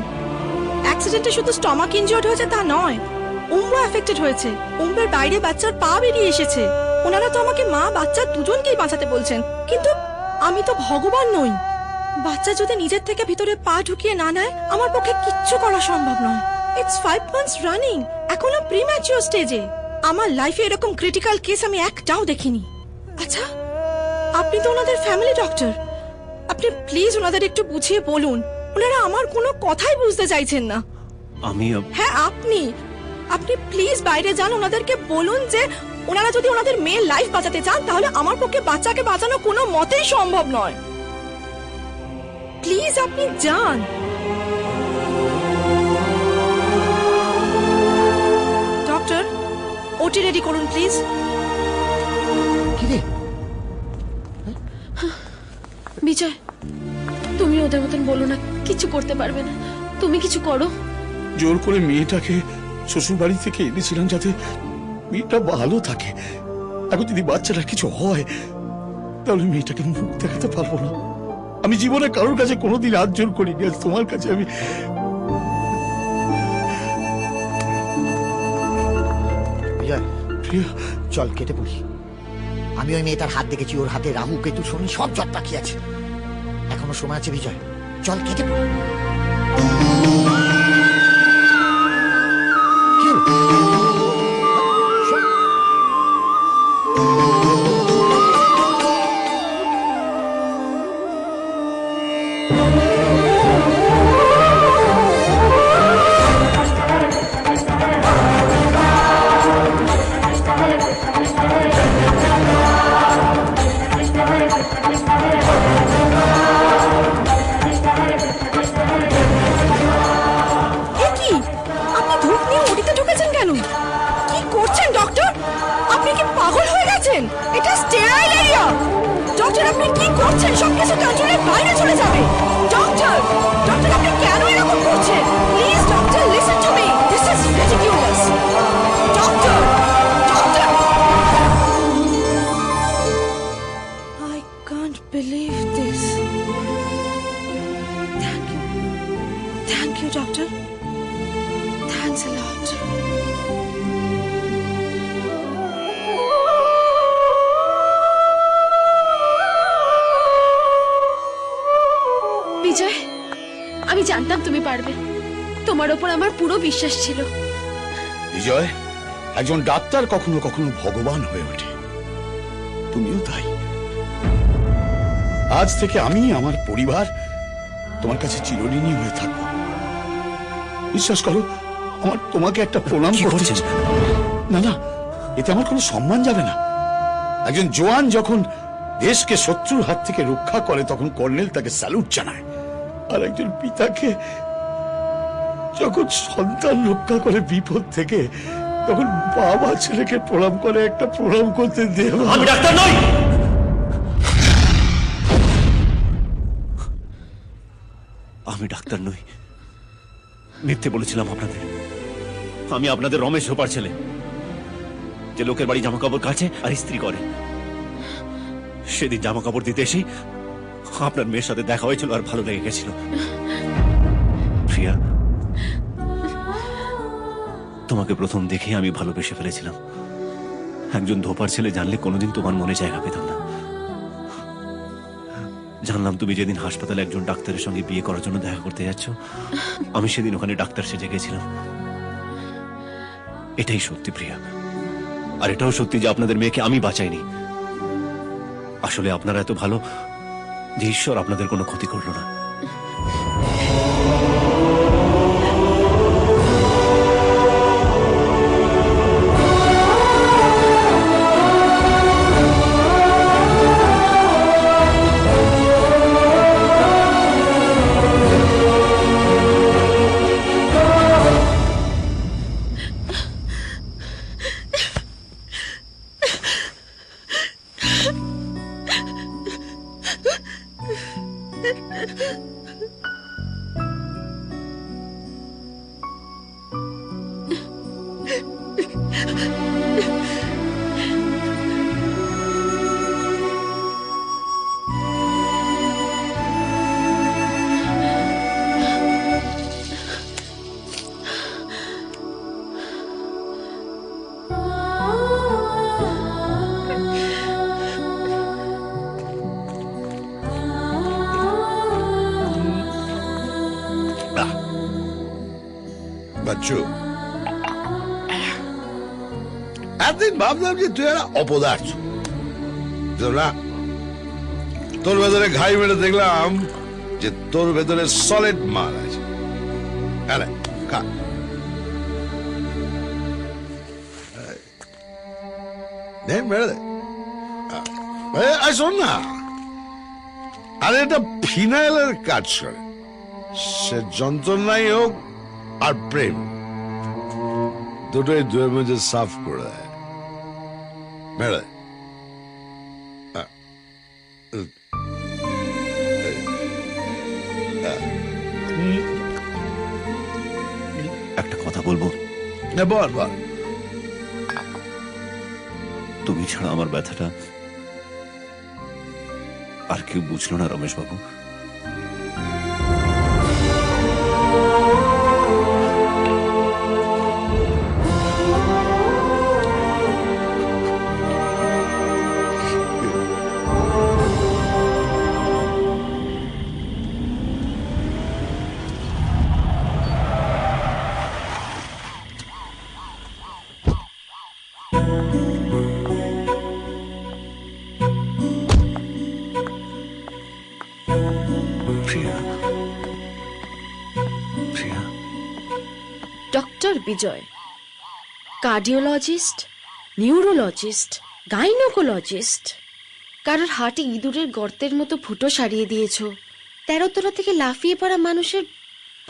[SPEAKER 10] অ্যাক্সিডেন্টে শুধু স্টমাক ইনজিওর্ড হয়েছে তা নয়, উম্ব এফেক্টেড হয়েছে। উম্বের বাইরে বাচ্চার পা বেরিয়ে এসেছে। ওনারা তো আমাকে মা বাচ্চা দুজনকেই বাঁচাতে বলছেন, কিন্তু আমি তো ভগবান নই। বাচ্চা যদি নিজের থেকে ভিতরে পা ঢুকিয়ে না নেয়, আমার পক্ষে কিচ্ছু করা সম্ভব নয়। ইটস 5 মান্থস রানিং, এখনো প্রিম্যাচিওর স্টেজে। আমার লাইফে এরকম ক্রিটিক্যাল কেস আমি একটাও দেখিনি। আচ্ছা, আপনি তো ওনাদের ফ্যামিলি ডক্টর, আপনি প্লিজ ওনাদের একটু বুঝিয়ে বলুন। ওনারা আমার কোনো কথাই বুঝতে চাইছেন না।
[SPEAKER 5] আমি
[SPEAKER 10] হ্যাঁ, আপনি প্লিজ বাইরে যান, ওনাদেরকে বলুন যে ওনারা যদি ওনাদের মেয়ের লাইফ বাঁচাতে চান, তাহলে আমার পক্ষে বাচ্চাকে বাঁচানো কোনো মতেই সম্ভব নয়। প্লিজ আপনি যান। ডক্টর, ওটি রেডি করুন প্লিজ।
[SPEAKER 8] কি রে?
[SPEAKER 11] বিজয়, তুমি ওদের মতন বলো না, কিছু করতে পারবে না। তুমি কিছু করো।
[SPEAKER 9] জোর করে মেয়েটাকে শ্বশুর বাড়ি থেকে এনেছিলাম যাতে মেয়েটা ভালো থাকে। এখন যদি বাচ্চাটা কিছু হয় তাহলে মেয়েটাকে মুখ দেখাতে পারবো না। আমি জীবনে কারোর কাছে কোনোদিন হাত জোর করিনি, আজ তোমার কাছে আমি।
[SPEAKER 8] বিজয়,
[SPEAKER 9] প্রিয়া,
[SPEAKER 8] চল কেটে পড়ি। আমি ওই মেয়েটার হাত দেখেছি, ওর হাতে রাহু কেতু শনি সব জট পাখি আছে। এখনো সময় আছে বিজয়, চল কেটে পড়ি। কি হলো? শোন।
[SPEAKER 10] এ কি, আপনি ধূপ নিয়ে ওটিতে ঢুকেছেন কেন? কি করছেন ডক্টর? আপনি কি পাগল হয়ে গেছেন? এটা স্টেরাইল এরিয়া। ডক্টর, আপনি কি করছেন? সবকিছু কন্ট্রোলের বাইরে চলে যাবে। ডক্টর, ডক্টর, আপনি কেন এরকম করছেন? Please doctor, listen to me, this is ridiculous. Doctor, doctor, I can't believe this. Thank you, doctor. Thanks a lot.
[SPEAKER 11] বিজয়, আমি জানতাম তুমি পারবে। তোমার ওপর আমার পুরো বিশ্বাস ছিল।
[SPEAKER 9] বিজয়, একজন ডাক্তার কখনো কখনো ভগবান হয়ে ওঠে, তুমিও তাই। আজ থেকে আমি, আমার পরিবার তোমার কাছে চিরঋণী হয়ে থাকবো। বিশ্বাস করো, আমার তোমাকে একটা প্রণাম করছে। না না, এতে আমার কোনো সম্মান যাবে না। একজন জওয়ান যখন দেশকে শত্রুর হাত থেকে রক্ষা করে তখন কর্নেল তাকে স্যালুট জানায়, আর একজন পিতাকে যখন সন্তান রক্ষা করে বিপদ থেকে তখন বাবা ছেলেকে প্রণাম করে। একটা প্রণাম করতে দেব।
[SPEAKER 5] আমি ডাক্তার নই। আমি ডাক্তার নই, মিথ্যে বলেছিলাম আপনাদের। আমি আপনাদের রমেশ হোপার ছেলে, যে লোকের বাড়ি জামা কাপড় কাচে আর ইস্ত্রি করে। সেদিন জামা কাপড় দিতে এসে আপনার মেয়ের সাথে দেখা হয়েছিল আর ভালো লেগে গেছিল। প্রিয়া, তোমাকে প্রথম দেখে আমি ভালোবেসে ফেলেছিলাম। একজন ধোপার ছেলে জানলে কোনোদিন তোমার মনে জায়গা পেতাম না। জানলাম তুমি যেদিন হাসপাতালে একজন ডাক্তারের সঙ্গে বিয়ে করার জন্য দেখা করতে যাচ্ছ, আমি সেদিন ওখানে ডাক্তার সেজে গেছিলাম। এটাই সত্যি প্রিয়া, আর এটাও সত্যি যে আপনাদের মেয়েকে আমি বাঁচাইনি। আসলে আপনারা এত ভালো যে ঈশ্বর আপনাদের কোনো ক্ষতি করলো না।
[SPEAKER 9] বাচ্চু, একদিন ভাবলাম যে তুই একটা অপদার্থ না। তোর ভেতরে ঘাই মেরে দেখলাম যে তোর ভেতরে সলিড মাল আছে। মেরে দে। শোন না, আরে এটা ফিনাইলের কাজ করে। সে যন্ত্রণাই হোক আর প্রেম, দুটোই দুয়ের মধ্যে সাফ করে দেয়। মেরে এটা বল
[SPEAKER 1] তুমি ছাড়া আমার ব্যথাটা আর কেউ বুঝলো না রমেশ বাবু। প্রিয়া, প্রিয়া,
[SPEAKER 11] ডক্টর বিজয়, কার্ডিওলজিস্ট, নিউরোলজিস্ট, গাইনোকোলজিস্ট, কারোর হার্টে ইঁদুরের গর্তের মতো ফুটো সারিয়ে দিয়েছো, 13 তলা থেকে লাফিয়ে পড়া মানুষের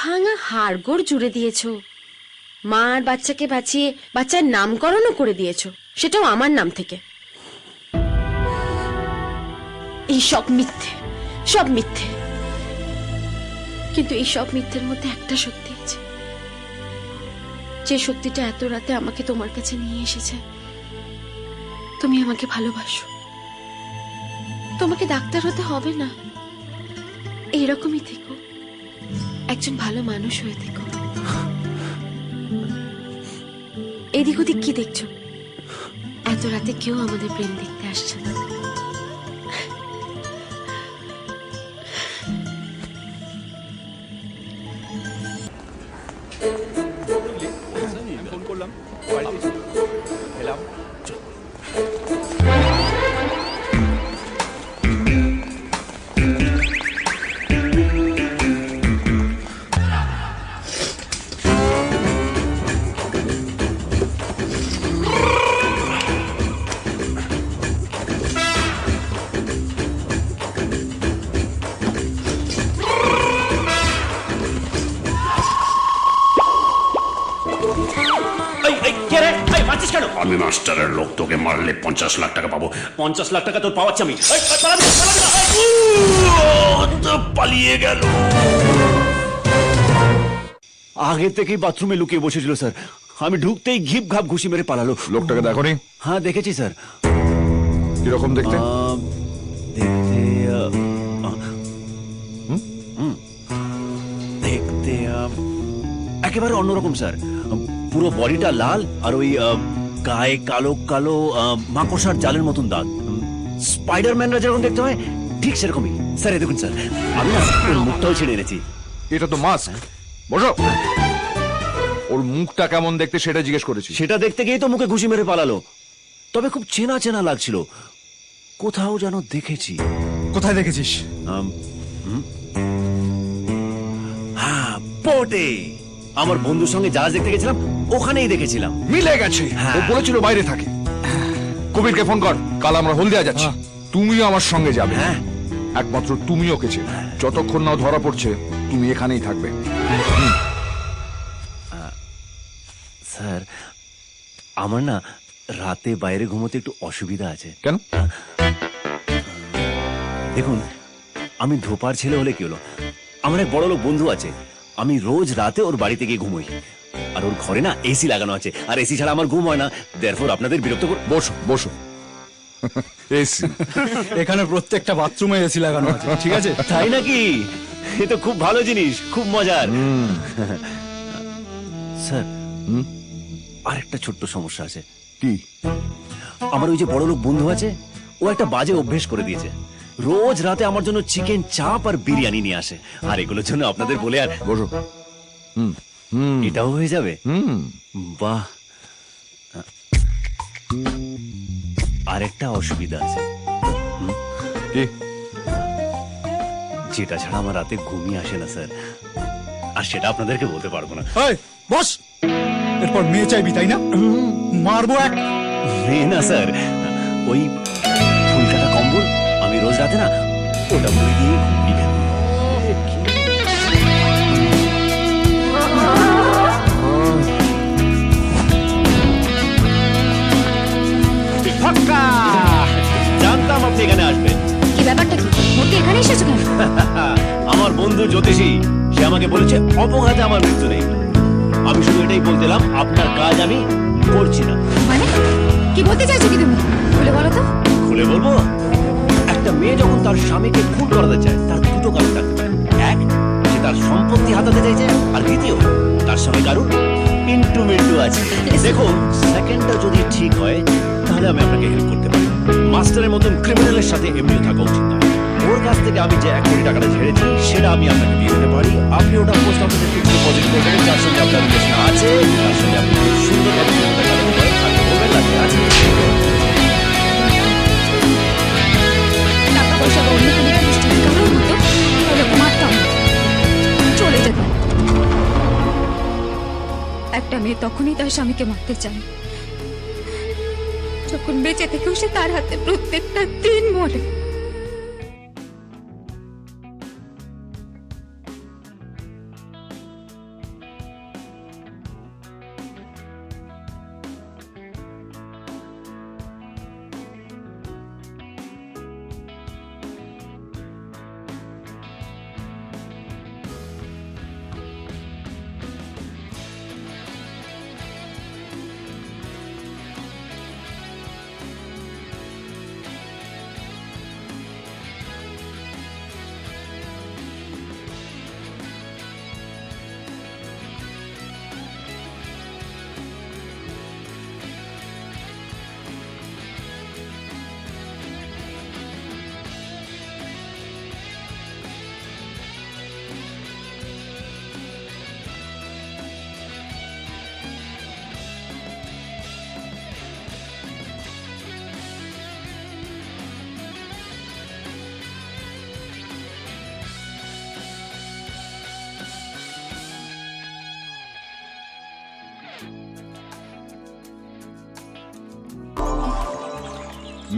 [SPEAKER 11] ভাঙা হাড়গোড় জুড়ে দিয়েছো, মা আর বাচ্চাকে বাঁচিয়ে বাচ্চার নামকরণও করে দিয়েছো, সেটাও আমার নাম থেকে। এই সব মিথ্যে, সব মিথ্যে। কিন্তু এই সব মিথ্যের মধ্যে একটা সত্যি আছে, যে সত্যিটা এত রাতে আমাকে তোমার কাছে নিয়ে এসেছে। তুমি আমাকে ভালোবাসো, তোমাকে ডাক্তার হতে হবে না, এইরকমই থেকো, একজন ভালো মানুষ হয়ে থেকো। এদিক ওদিক কি দেখছো? এত রাতে কেউ আমাদের প্রেম দেখতে আসছে না।
[SPEAKER 9] আমি মাস্টারের লোক, তোকে মারলে 50 লাখ টাকা পাবো।
[SPEAKER 5] 50 লাখ টাকা তোর পাওয়াচ্ছি আমি।
[SPEAKER 9] পালিয়ে গেল।
[SPEAKER 1] আগে থেকেই বাথরুমে লুকিয়ে বসেছিল স্যার, আমি ঢুকতেই ঘিপ ঘাপ ঘুষি মেরে পালালো।
[SPEAKER 6] লোকটাকে দেখো নি?
[SPEAKER 1] হ্যাঁ দেখেছি স্যার।
[SPEAKER 6] কিরকম দেখতে?
[SPEAKER 1] দেখতে দেখতে একেবারে অন্যরকম স্যার। পুরো বডিটা লাল আর ওই গায়ে কালো কালো মাকড়সার জালের মতন দাগ। স্পাইডারম্যানরা যেরকম দেখতে হয় ঠিক সেরকমই স্যার। এই দেখুন স্যার, আমি না ওর মুখটাও ছেড়ে এনেছি।
[SPEAKER 6] এটা তো মাস্ক। বসো। ওর মুখটা কেমন দেখতে সেটা জিজ্ঞেস করেছি।
[SPEAKER 1] সেটা দেখতে গিয়েই তো মুখে ঘুষি মেরে পালালো। তবে খুব চেনা চেনা লাগছিল, কোথাও যেন দেখেছি।
[SPEAKER 4] কোথায় দেখেছিস?
[SPEAKER 1] হ্যাঁ, পোর্টে আমার বন্ধুর সঙ্গে জাহাজ দেখতে গেছিলাম, ওখানেই দেখেছিলাম।
[SPEAKER 6] মিলে গেছে। ও বলেছিল বাইরে থাকে। কবিরকে ফোন কর, কাল আমরা হলদিয়া যাচ্ছি। তুমিও আমার সঙ্গে যাবে।
[SPEAKER 1] হ্যাঁ,
[SPEAKER 6] একমাত্র তুমি ওকে চেনো। যতক্ষণ না ধরা পড়ছে তুমি এখানেই থাকবে।
[SPEAKER 1] স্যার আমার না রাতে বাইরে ঘুমোতে একটু অসুবিধা আছে।
[SPEAKER 6] কেন?
[SPEAKER 1] দেখুন, আমি ধোপার ছেলে হলে কি হলো, আমার এক বড় লোক বন্ধু আছে, আমি রোজ রাতে ওর বাড়িতে গিয়ে ঘুমোই। আর ওর ঘরে না এসি লাগানো আছে, আর এসি ছাড়া আমার ঘুম হয় না। দেয়ারফর আপনাদের বিরক্ত করে।
[SPEAKER 6] বসো বসো। এসি
[SPEAKER 4] এখানে প্রত্যেকটা বাথরুমে এসি লাগানো আছে, ঠিক আছে?
[SPEAKER 1] তাই নাকি? এ তো খুব ভালো জিনিস, খুব মজার। স্যার আর একটা ছোট্ট সমস্যা আছে।
[SPEAKER 6] কি?
[SPEAKER 1] আমার ওই যে বড় লোক বন্ধু আছে, ও একটা বাজে অভ্যেস করে দিয়েছে। রোজ রাতে আমার জন্য চিকেন চাপ আর বিরিয়ানি নিয়ে আসে, আর এগুলোর জন্য আপনাদের বলে আর
[SPEAKER 6] বসো।
[SPEAKER 1] এটাও হয়ে যাবে। বাহ। আরেকটা অসুবিধা আছে।
[SPEAKER 6] কি?
[SPEAKER 1] যেটা ছাড়া আমার রাতে ঘুমিয়ে আসে না স্যার, আর সেটা আপনাদেরকে বলতে পারবো না।
[SPEAKER 4] এই বস, এরপর মেয়ে চাইবি তাই না? মারবো এক।
[SPEAKER 1] মেয়ে না স্যার, ওই ফুলকাটা কম্বল আমি রোজ রাতে না ওটা মুড়ি দিয়ে ঘুমিয়ে গেল। জানতাম আপনি এখানে আসবেন।
[SPEAKER 11] কি ব্যাপারটা কি? মোটে এখানে এসেছো কেন?
[SPEAKER 1] আমার বন্ধু জ্যোতিষী, সে আমাকে বলেছে অপঘাতে আমার মৃত্যু নেই।
[SPEAKER 5] আমি শুধু এটাই বলতেলাম আপনার কাজ আমি করছি না।
[SPEAKER 11] মানে কি বলতে চাইছো কি তুমি খুলে বলো তো।
[SPEAKER 5] খুলে বলবো, একটা মেয়ে যখন তার স্বামীকে খুন করাতে চায় তার দুটো কারণ থাকতে পারে। এক, সে তার সম্পত্তি হাতাতে চাইছে, আর দ্বিতীয়, তার সঙ্গে কারুর ইন্টু মিন্টু আছে। দেখুন, সেকেন্ডটা যদি ঠিক হয় তাহলে আমি আপনাকে হেল্প করতে পারি। মাস্টারের মতন ক্রিমিনালের সাথে এমনিও থাকা উচিত নয়। ওর কাছ থেকে আমি যে 1 কোটি টাকাটা ঝেড়েছি সেটা আমি আপনাকে দিয়ে দিতে পারি। আপনি ওটা পোস্ট অফিসে ফিক্সড ডিপোজিট করবেন, যার সঙ্গে আপনার রিলেশন আছে, তার সঙ্গে আপনি খুব সুন্দরভাবে জীবনটা কাটাতে পারেন। আর বলবেন না যে আছে
[SPEAKER 11] টাকা পয়সা বা অন্য কোনো জিনিস যদি কারোর হতো তাহলে ওকে মারতাম না। চলে যেতাম। একটা মেয়ে তখনই তার স্বামীকে মারতে চায় যখন বেঁচে থেকেও সে তার হাতে প্রত্যেকটা দিন মরে।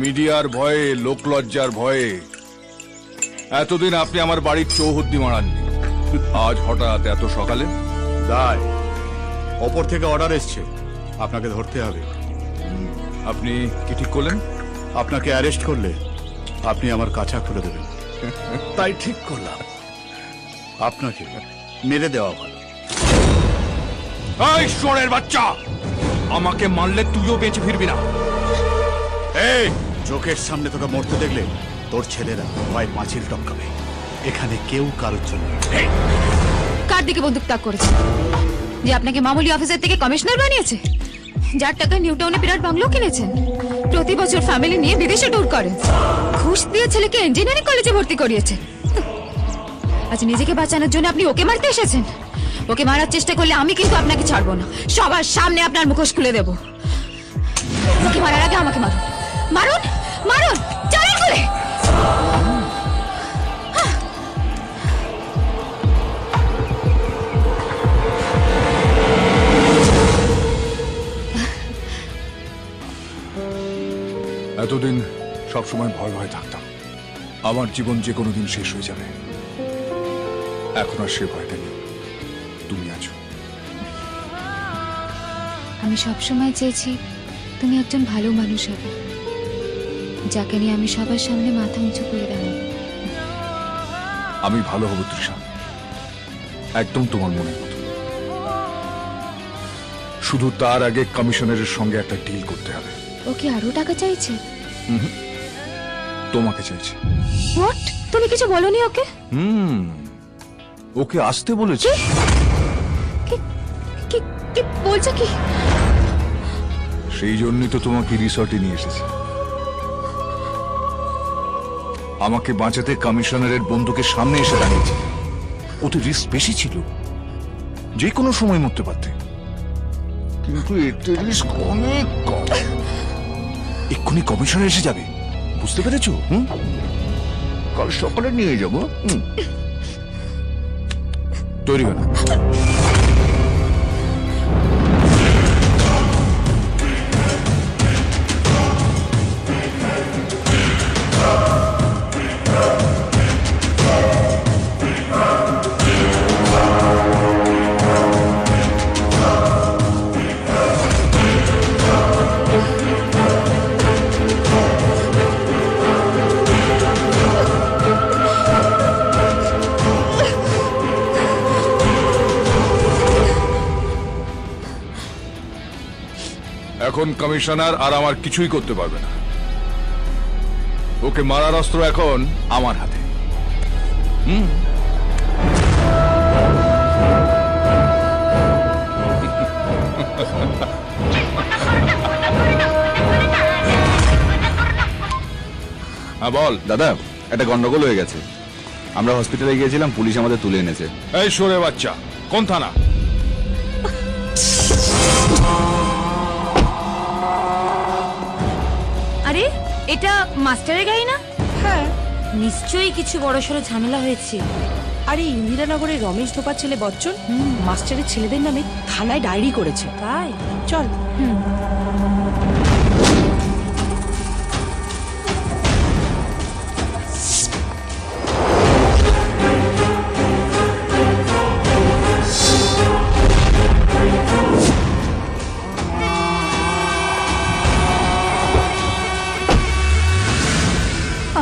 [SPEAKER 6] মিডিয়ার ভয়ে, লোকলজ্জার ভয়ে এতদিন আপনি আমার বাড়ির চৌহদ্দি মারাননি। আজ হঠাৎ এত সকালে?
[SPEAKER 2] দায়, ওপর থেকে অর্ডার এসছে, আপনাকে ধরতে হবে।
[SPEAKER 6] আপনি কি ঠিক করলেন?
[SPEAKER 2] আপনাকে অ্যারেস্ট করলে আপনি আমার কাছা খুলে দেবেন। তাই ঠিক করলাম আপনাকে মেরে দেওয়া ভালো।
[SPEAKER 6] এই শোরের বাচ্চা, আমাকে মারলে তুইও বেঁচে ফিরবি না।
[SPEAKER 2] এই, চোখের সামনে তোকে মরতে দেখলে তোর ছেলেরা ভয় পাঁচিল টপকাবে। এখানে কেউ কারোর জন্য নেই।
[SPEAKER 11] কার দিকে বন্দুক তাক করেছে? যে আপনাকে মামুলি অফিসার থেকে কমিশনার বানিয়েছে, যার টাকায় নিউ টাউনে বিরাট বাংলো কিনেছেন, প্রতি বছর ফ্যামিলি নিয়ে বিদেশে ট্যুর করেন, ঘুষ দিয়ে ছেলেকে ইঞ্জিনিয়ারিং কলেজে ভর্তি করিয়েছেন। আজ নিজেকে বাঁচানোর জন্য আপনি ওকে মারতে এসেছেন। ওকে মারার চেষ্টা করলে আমি কিন্তু আপনাকে ছাড়বো না, সবার সামনে আপনার মুখোশ খুলে দেব। ওকে মারার আগে আমাকে মারুন, মারুন, মারুন, চালান করে।
[SPEAKER 6] এতদিন সবসময় ভয় ভয় থাকতাম আমার জীবন যে কোনো দিন শেষ হয়ে যাবে। এখন আর সে ভয়টা নেই, তুমি আছো।
[SPEAKER 11] আমি সবসময় চেয়েছি তুমি একজন ভালো মানুষ হবে, যাকে নিয়ে আমি সবার সামনে মাথা উঁচু করে দাঁড়াবো।
[SPEAKER 6] আমি ভালো হব তৃষা, একদম তোমার মনের মতো। শুধু তার আগে কমিশনারের সঙ্গে একটা ডিল করতে হবে।
[SPEAKER 11] ও কি আরো টাকা চাইছে?
[SPEAKER 6] তোমাকে চাইছে।
[SPEAKER 11] হোয়াট? তুমি কিছু বলনি ওকে?
[SPEAKER 6] ওকে আসতে বলেছে।
[SPEAKER 11] কি কি কি বলছো কি?
[SPEAKER 6] সেই জন্যই তো তোমাকে রিসর্টে নিয়ে এসেছে। আমাকে বাঁচাতে কমিশনারের বন্দুকের সামনে এসে দাঁড়িয়েছে। ও তো রিস্ক বেশি ছিল, যে কোনো সময় মরতে পারতে, কিন্তু এতে রিস্ক অনেক কম। এক্ষুনি কমিশনার এসে যাবে, বুঝতে পেরেছো? কাল সকালে নিয়ে যাবো। তৈরি হয় না? এখন কমিশনার আর আমার কিছুই করতে পারবে না। ওকে মারার অস্ত্র এখন আমার হাতে। হ্যাঁ বল।
[SPEAKER 12] দাদা, একটা গন্ডগোল হয়ে গেছে। আমরা হসপিটালে গিয়েছিলাম, পুলিশ আমাদের তুলে এনেছে।
[SPEAKER 6] এই সরে বাচ্চা, কোন থানা?
[SPEAKER 11] আরে এটা মাস্টারের গাড়ি না?
[SPEAKER 10] হ্যাঁ,
[SPEAKER 11] নিশ্চয়ই কিছু বড়সড় ঝামেলা হয়েছে।
[SPEAKER 10] আরে ইন্দিরানগরের রমেশ ধোপার ছেলে বচ্চন মাস্টারের ছেলেদের নামে থানায় ডায়েরি করেছে।
[SPEAKER 11] তাই
[SPEAKER 10] চল।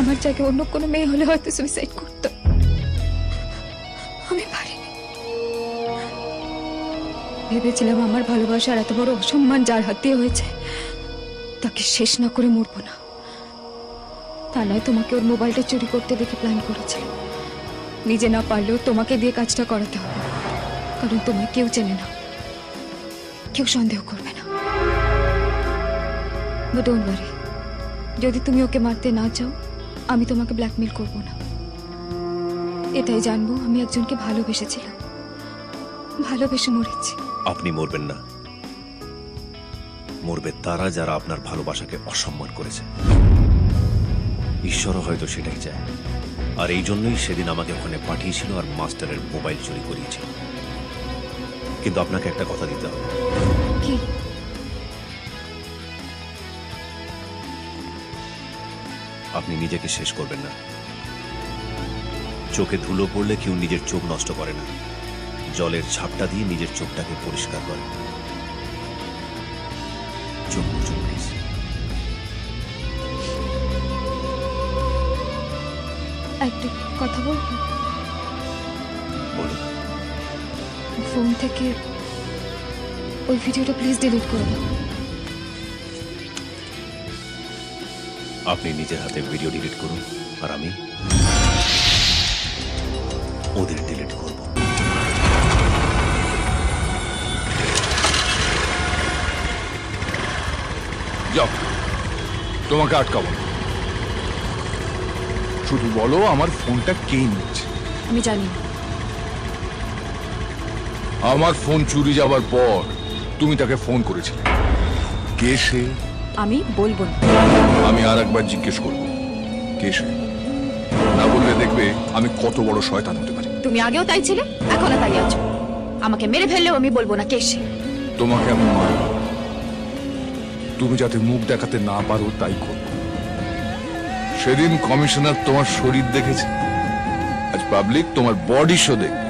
[SPEAKER 11] আমার জায়গায় অন্য কোনো মেয়ে হলে হয়তো সুইসাইড করতো, আমি পারিনি। ভেবেছিলাম আমার ভালোবাসার এত বড় অসম্মান যার হাত দিয়ে হয়েছে তাকে শেষ না করে মরবো না। তা নয় তোমাকে ওর মোবাইলটা চুরি করতে দেখে প্ল্যান করেছিল। নিজে না পারলেও তোমাকে দিয়ে কাজটা করাতে হবে, কারণ তোমায় কেউ চেনে না, কেউ সন্দেহ করবে না। বাট ডোন্ট ওয়ারি, যদি তুমি ওকে মারতে না চাও আমি তোমাকে ব্ল্যাকমেল করব না। এটাই জানবো আমি একজনকে ভালোবেসেছিলাম, ভালোবেসে মরেছি।
[SPEAKER 5] আপনি মরবেন না, মরবে তারা যারা আপনার ভালোবাসাকে অসম্মান করেছে। ঈশ্বরও হয়তো সেটাই চায়, আর এই জন্যই সেদিন আমাকে ওখানে পাঠিয়েছিল আর মাস্টারের মোবাইল চুরি করিয়েছিল। কিন্তু আপনাকে একটা কথা দিতে হবে।
[SPEAKER 11] কি?
[SPEAKER 5] আপনি নিজেকে শেষ করবেন না। চোখে ধুলো পড়লে কেউ নিজের চোখ নষ্ট করে না, জলের ঝাপটা দিয়ে নিজের চোখটাকে পরিষ্কার করে। চোখ মুছুন প্লিজ।
[SPEAKER 11] একটা কথা বলবো?
[SPEAKER 5] বলুন।
[SPEAKER 11] ফোন থেকে ওই ভিডিওটা প্লিজ ডিলিট করে দাও।
[SPEAKER 5] আপনি নিজের হাতে ভিডিও ডিলিট করুন, আর আমি ওদের ডিলিট করব।
[SPEAKER 6] যাও, তোমাকে আটকাবো না। শুধু বলো আমার ফোনটা কে নিচ্ছে।
[SPEAKER 11] আমি জানি না।
[SPEAKER 6] আমার ফোন চুরি যাবার পর তুমি তাকে ফোন করেছিলে, কে সে?
[SPEAKER 11] আমি বলবো না।
[SPEAKER 6] আমি আর একবার জিজ্ঞেস করব, কে সে? না বললে দেখবে আমি কত বড় শয়তান হতে পারি।
[SPEAKER 11] তুমি আগেও তাই ছিলে, এখনো তাই আছো। আমাকে মেরে ফেললেও আমি বলবো না কে সে।
[SPEAKER 6] তোমাকে আমি মারব, তুমি যাতে মুখ দেখাতে না পারো তাই করব। সেদিন কমিশনার তোমার শরীর দেখেছে, আজ পাবলিক তোমার বডি শো দেখবে।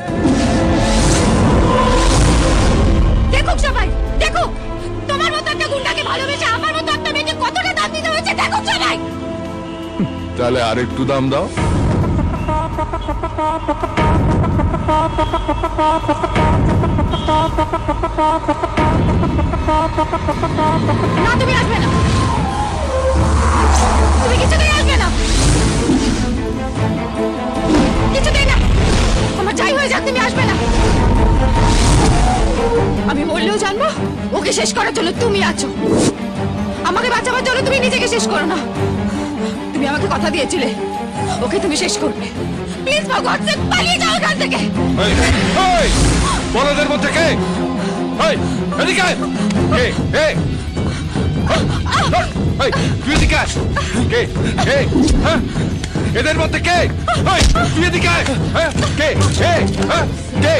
[SPEAKER 11] দেখো সবাই, দেখো তোমার মতো একটা গুন্ডাকে ভালোবেসে আমার মতো একটা মেয়েকে কতটা দাম দিতে হয়েছে। দেখো সবাই।
[SPEAKER 6] তাহলে আর একটু দাম দাও।
[SPEAKER 11] না, তুমি আসবে না, তুমি কিছুতেই আসবে না, কিছুতেই না। আমার যাই হয়ে যাক তুমি আসবে না। আমি বললেও জানবো ওকে শেষ করার জন্য তুমি আছো। আমাকে বাঁচাবার জন্য তুমি নিজেকে শেষ করো না। তুমি আমাকে কথা দিয়েছিলে ওকে তুমি শেষ করবে। প্লিজ ফর গডস সেক পালিয়ে যাও এখান থেকে।
[SPEAKER 6] বলদের মধ্যে কে? এদিকে আয়। তুই এদিকে আয়। কে? হ্যাঁ, এদের মধ্যে কে? তুই এদিকে আয়। কে? কে?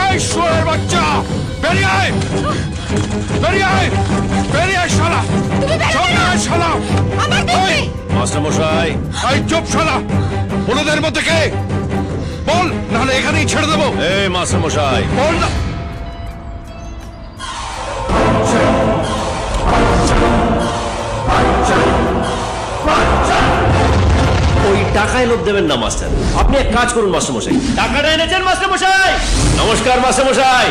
[SPEAKER 6] এই শুয়োরের বাচ্চা, বেরিয়ে আয়, বেরিয়ে আয়, বেরিয়ে আয় শালা, সামনে আয় শালা।
[SPEAKER 5] মাস্টার মশাই,
[SPEAKER 6] এই চুপ শালা, বলদের মধ্যে কে? বল, নাহলে এখানেই ছেড়ে দেবো।
[SPEAKER 5] এই মাস্টার মশাই,
[SPEAKER 6] বল না।
[SPEAKER 5] ওই টাকায় লোভ দেবেন না মাস্টার। আপনি এক কাজ করুন মাস্টার মশাই, টাকাটা এনেছেন মাস্টার মশাই? নমস্কার মাস্টার মশাই।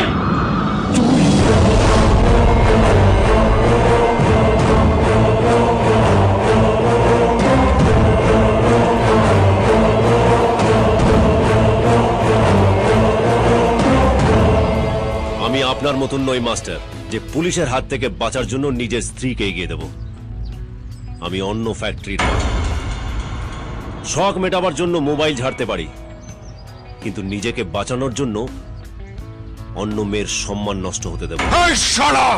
[SPEAKER 5] ভাবার মতন নই মাস্টার যে পুলিশের হাত থেকে বাঁচার জন্য নিজের স্ত্রীকে এগিয়ে দেব। আমি অন্য ফ্যাক্টরির শখ মেটাবার জন্য মোবাইল ঝাড়তে পারি, কিন্তু নিজেকে বাঁচানোর জন্য অন্য মেয়ের সম্মান নষ্ট হতে দেব।
[SPEAKER 6] এই শালা,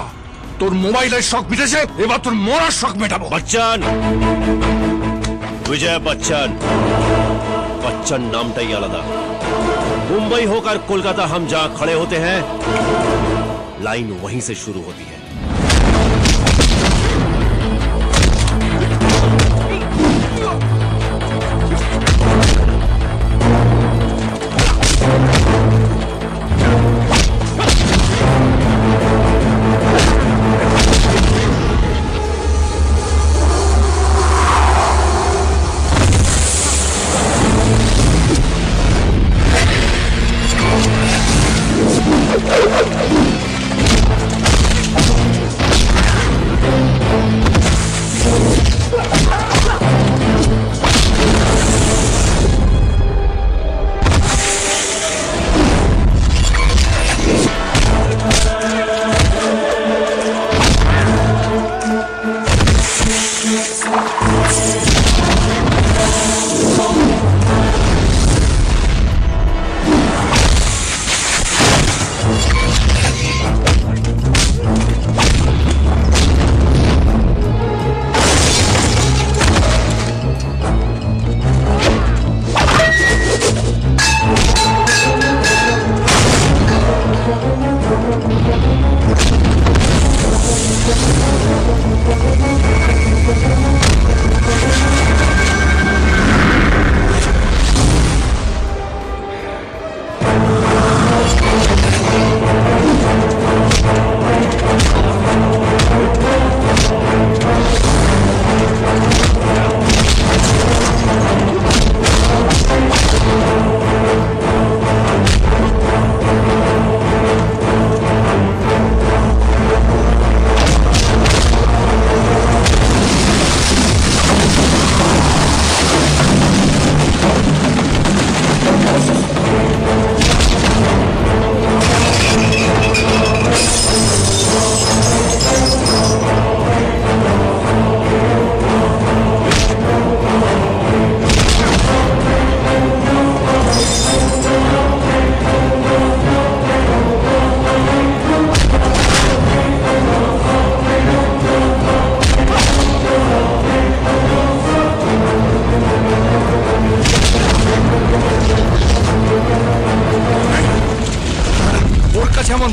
[SPEAKER 6] তোর মোবাইলের শখ মিটেছে, এবার তোর মরার শখ মেটাবো।
[SPEAKER 5] बच्चन, विजय बच्चन, बच्चन नामटाई आलादा। मुंबई होकर कोलकाता हम जहां खड़े होते हैं, लाइन वहीं से शुरू होती है।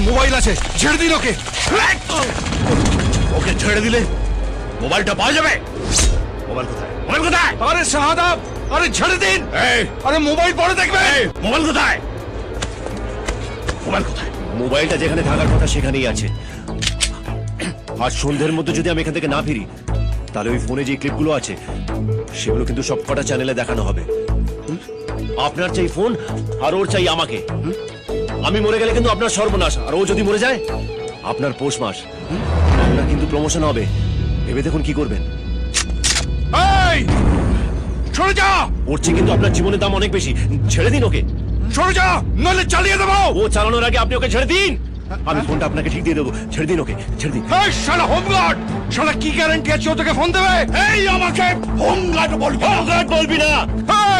[SPEAKER 6] মোবাইল আছে, ছেড়ে দিন ওকে।
[SPEAKER 2] ওকে ছেড়ে দিলে মোবাইলটা পাওয়া যাবে। মোবাইল কোথায়? মোবাইল কোথায়?
[SPEAKER 6] আরে শাহাদাব, আরে ছেড়ে দিন। আরে মোবাইল পরে দেখবে।
[SPEAKER 2] মোবাইল কোথায়? মোবাইল কোথায়?
[SPEAKER 5] মোবাইলটা যেখানে থাকার কথা সেখানেই আছে। আজ সন্ধ্যের মধ্যে যদি আমি এখান থেকে না ফিরি, তাহলে ওই ফোনে যে ক্লিপগুলো আছে সেগুলো কিন্তু সব কটা চ্যানেলে দেখানো হবে। আপনার চাই ফোন, আর ওর চাই আমাকে। আমি মরে গেলে কিন্তু আপনার সর্বনাশ, আর ও যদি মরে যায় আপনার পৌষ মাস। আপনার কিন্তু প্রমোশন হবে, ভেবে দেখুন কি করবেন।
[SPEAKER 6] এই সরে যা।
[SPEAKER 5] ওর চেয়ে কিন্তু আপনার জীবনের দাম অনেক বেশি। ছেড়ে দিন ওকে,
[SPEAKER 6] সরে যা, নইলে চালিয়ে দেবো।
[SPEAKER 5] ও চালানোর আগে আপনি ওকে ছেড়ে দিন। আমি ফোনটা আপনাকে ঠিক দিয়ে দেবো। ছেড়ে দিন ওকে, ছেড়ে দিন।
[SPEAKER 6] এই শালা হোমগার্ড, শালা কি গ্যারান্টি আছে ও তোকে ফোন দেবে?
[SPEAKER 2] এই আমাকে হোমগার্ড বলবি?
[SPEAKER 5] হোমগার্ড বলবি না।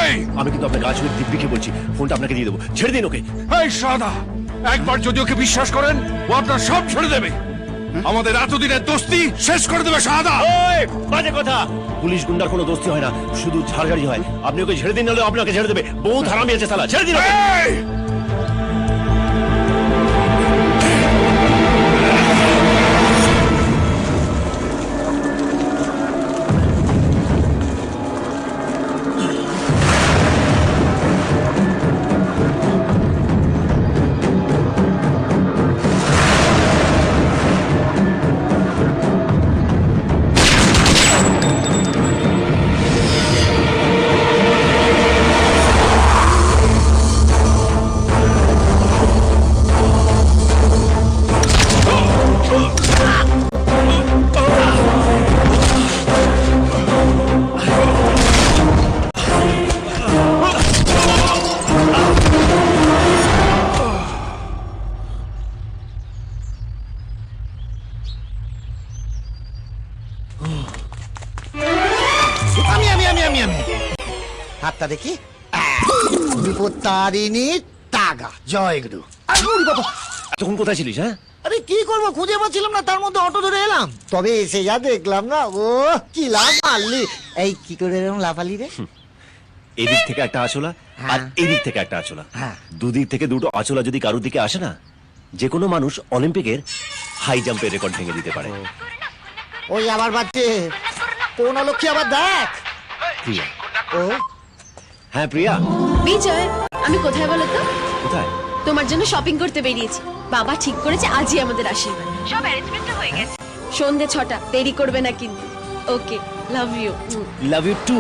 [SPEAKER 6] এই
[SPEAKER 5] আমি কিন্তু আপনার গাছ দিব্যিকে বলছি, ফোনটা আপনাকে দিয়ে দেবো। ছেড়ে দিন ওকে।
[SPEAKER 6] এই শাহাদা, একবার যদি ওকে বিশ্বাস করেন, ও আপনার সব ছেড়ে দেবে। আমাদের এতদিনের দোস্তি শেষ করে দেবে শাহাদা।
[SPEAKER 5] ওই বাজে কথা। পুলিশ গুন্ডার কোনো দোস্তি হয় না, শুধু ঝাড়গাড়ি হয়। আপনি ওকে ছেড়ে দিন, নাহলে আপনাকে ছেড়ে দেবে। বহুত হারামি আছে শালা, ছেড়ে দিন ওকে।
[SPEAKER 6] এই!
[SPEAKER 8] কোনটা দেখি বিপত্তারিণী তাগা জয়গুরু।
[SPEAKER 5] তখন কোথায় ছিলিস হ্যাঁ?
[SPEAKER 8] আরে কি করবো, খুঁজে পাচ্ছিলাম না, তার মধ্যে অটো ধরে এলাম। তবে এসে যা দেখলাম না, ও কি লাভ মারলি। এই কি করে এরকম লাফালি রে?
[SPEAKER 5] এদিক থেকে একটা আঁচলা আর এদিক থেকে একটা আঁচলা,
[SPEAKER 8] হ্যাঁ।
[SPEAKER 5] দুদিক থেকে দুটো আঁচলা যদি কারোর দিকে আসে না, যে কোনো মানুষ অলিম্পিকের হাই জাম্পের রেকর্ড ভেঙে দিতে পারে।
[SPEAKER 8] ওই আবার বাচ্চে কোন লক্ষ্মী আবার দেখ।
[SPEAKER 5] প্রিয়া।
[SPEAKER 8] ও
[SPEAKER 5] হ্যাঁ প্রিয়া।
[SPEAKER 11] বিজয়, আমি কোথায় বলো তো?
[SPEAKER 5] কোথায়?
[SPEAKER 11] তোমার জন্য শপিং করতে বেরিয়েছি। বাবা ঠিক করেছে আজই আমাদের আশীর্বাদ। সব অ্যারেঞ্জমেন্ট হয়ে গেছে। সন্ধে 6টা, দেরি করবে না কিন্তু। Okay, love you.
[SPEAKER 5] Love you two.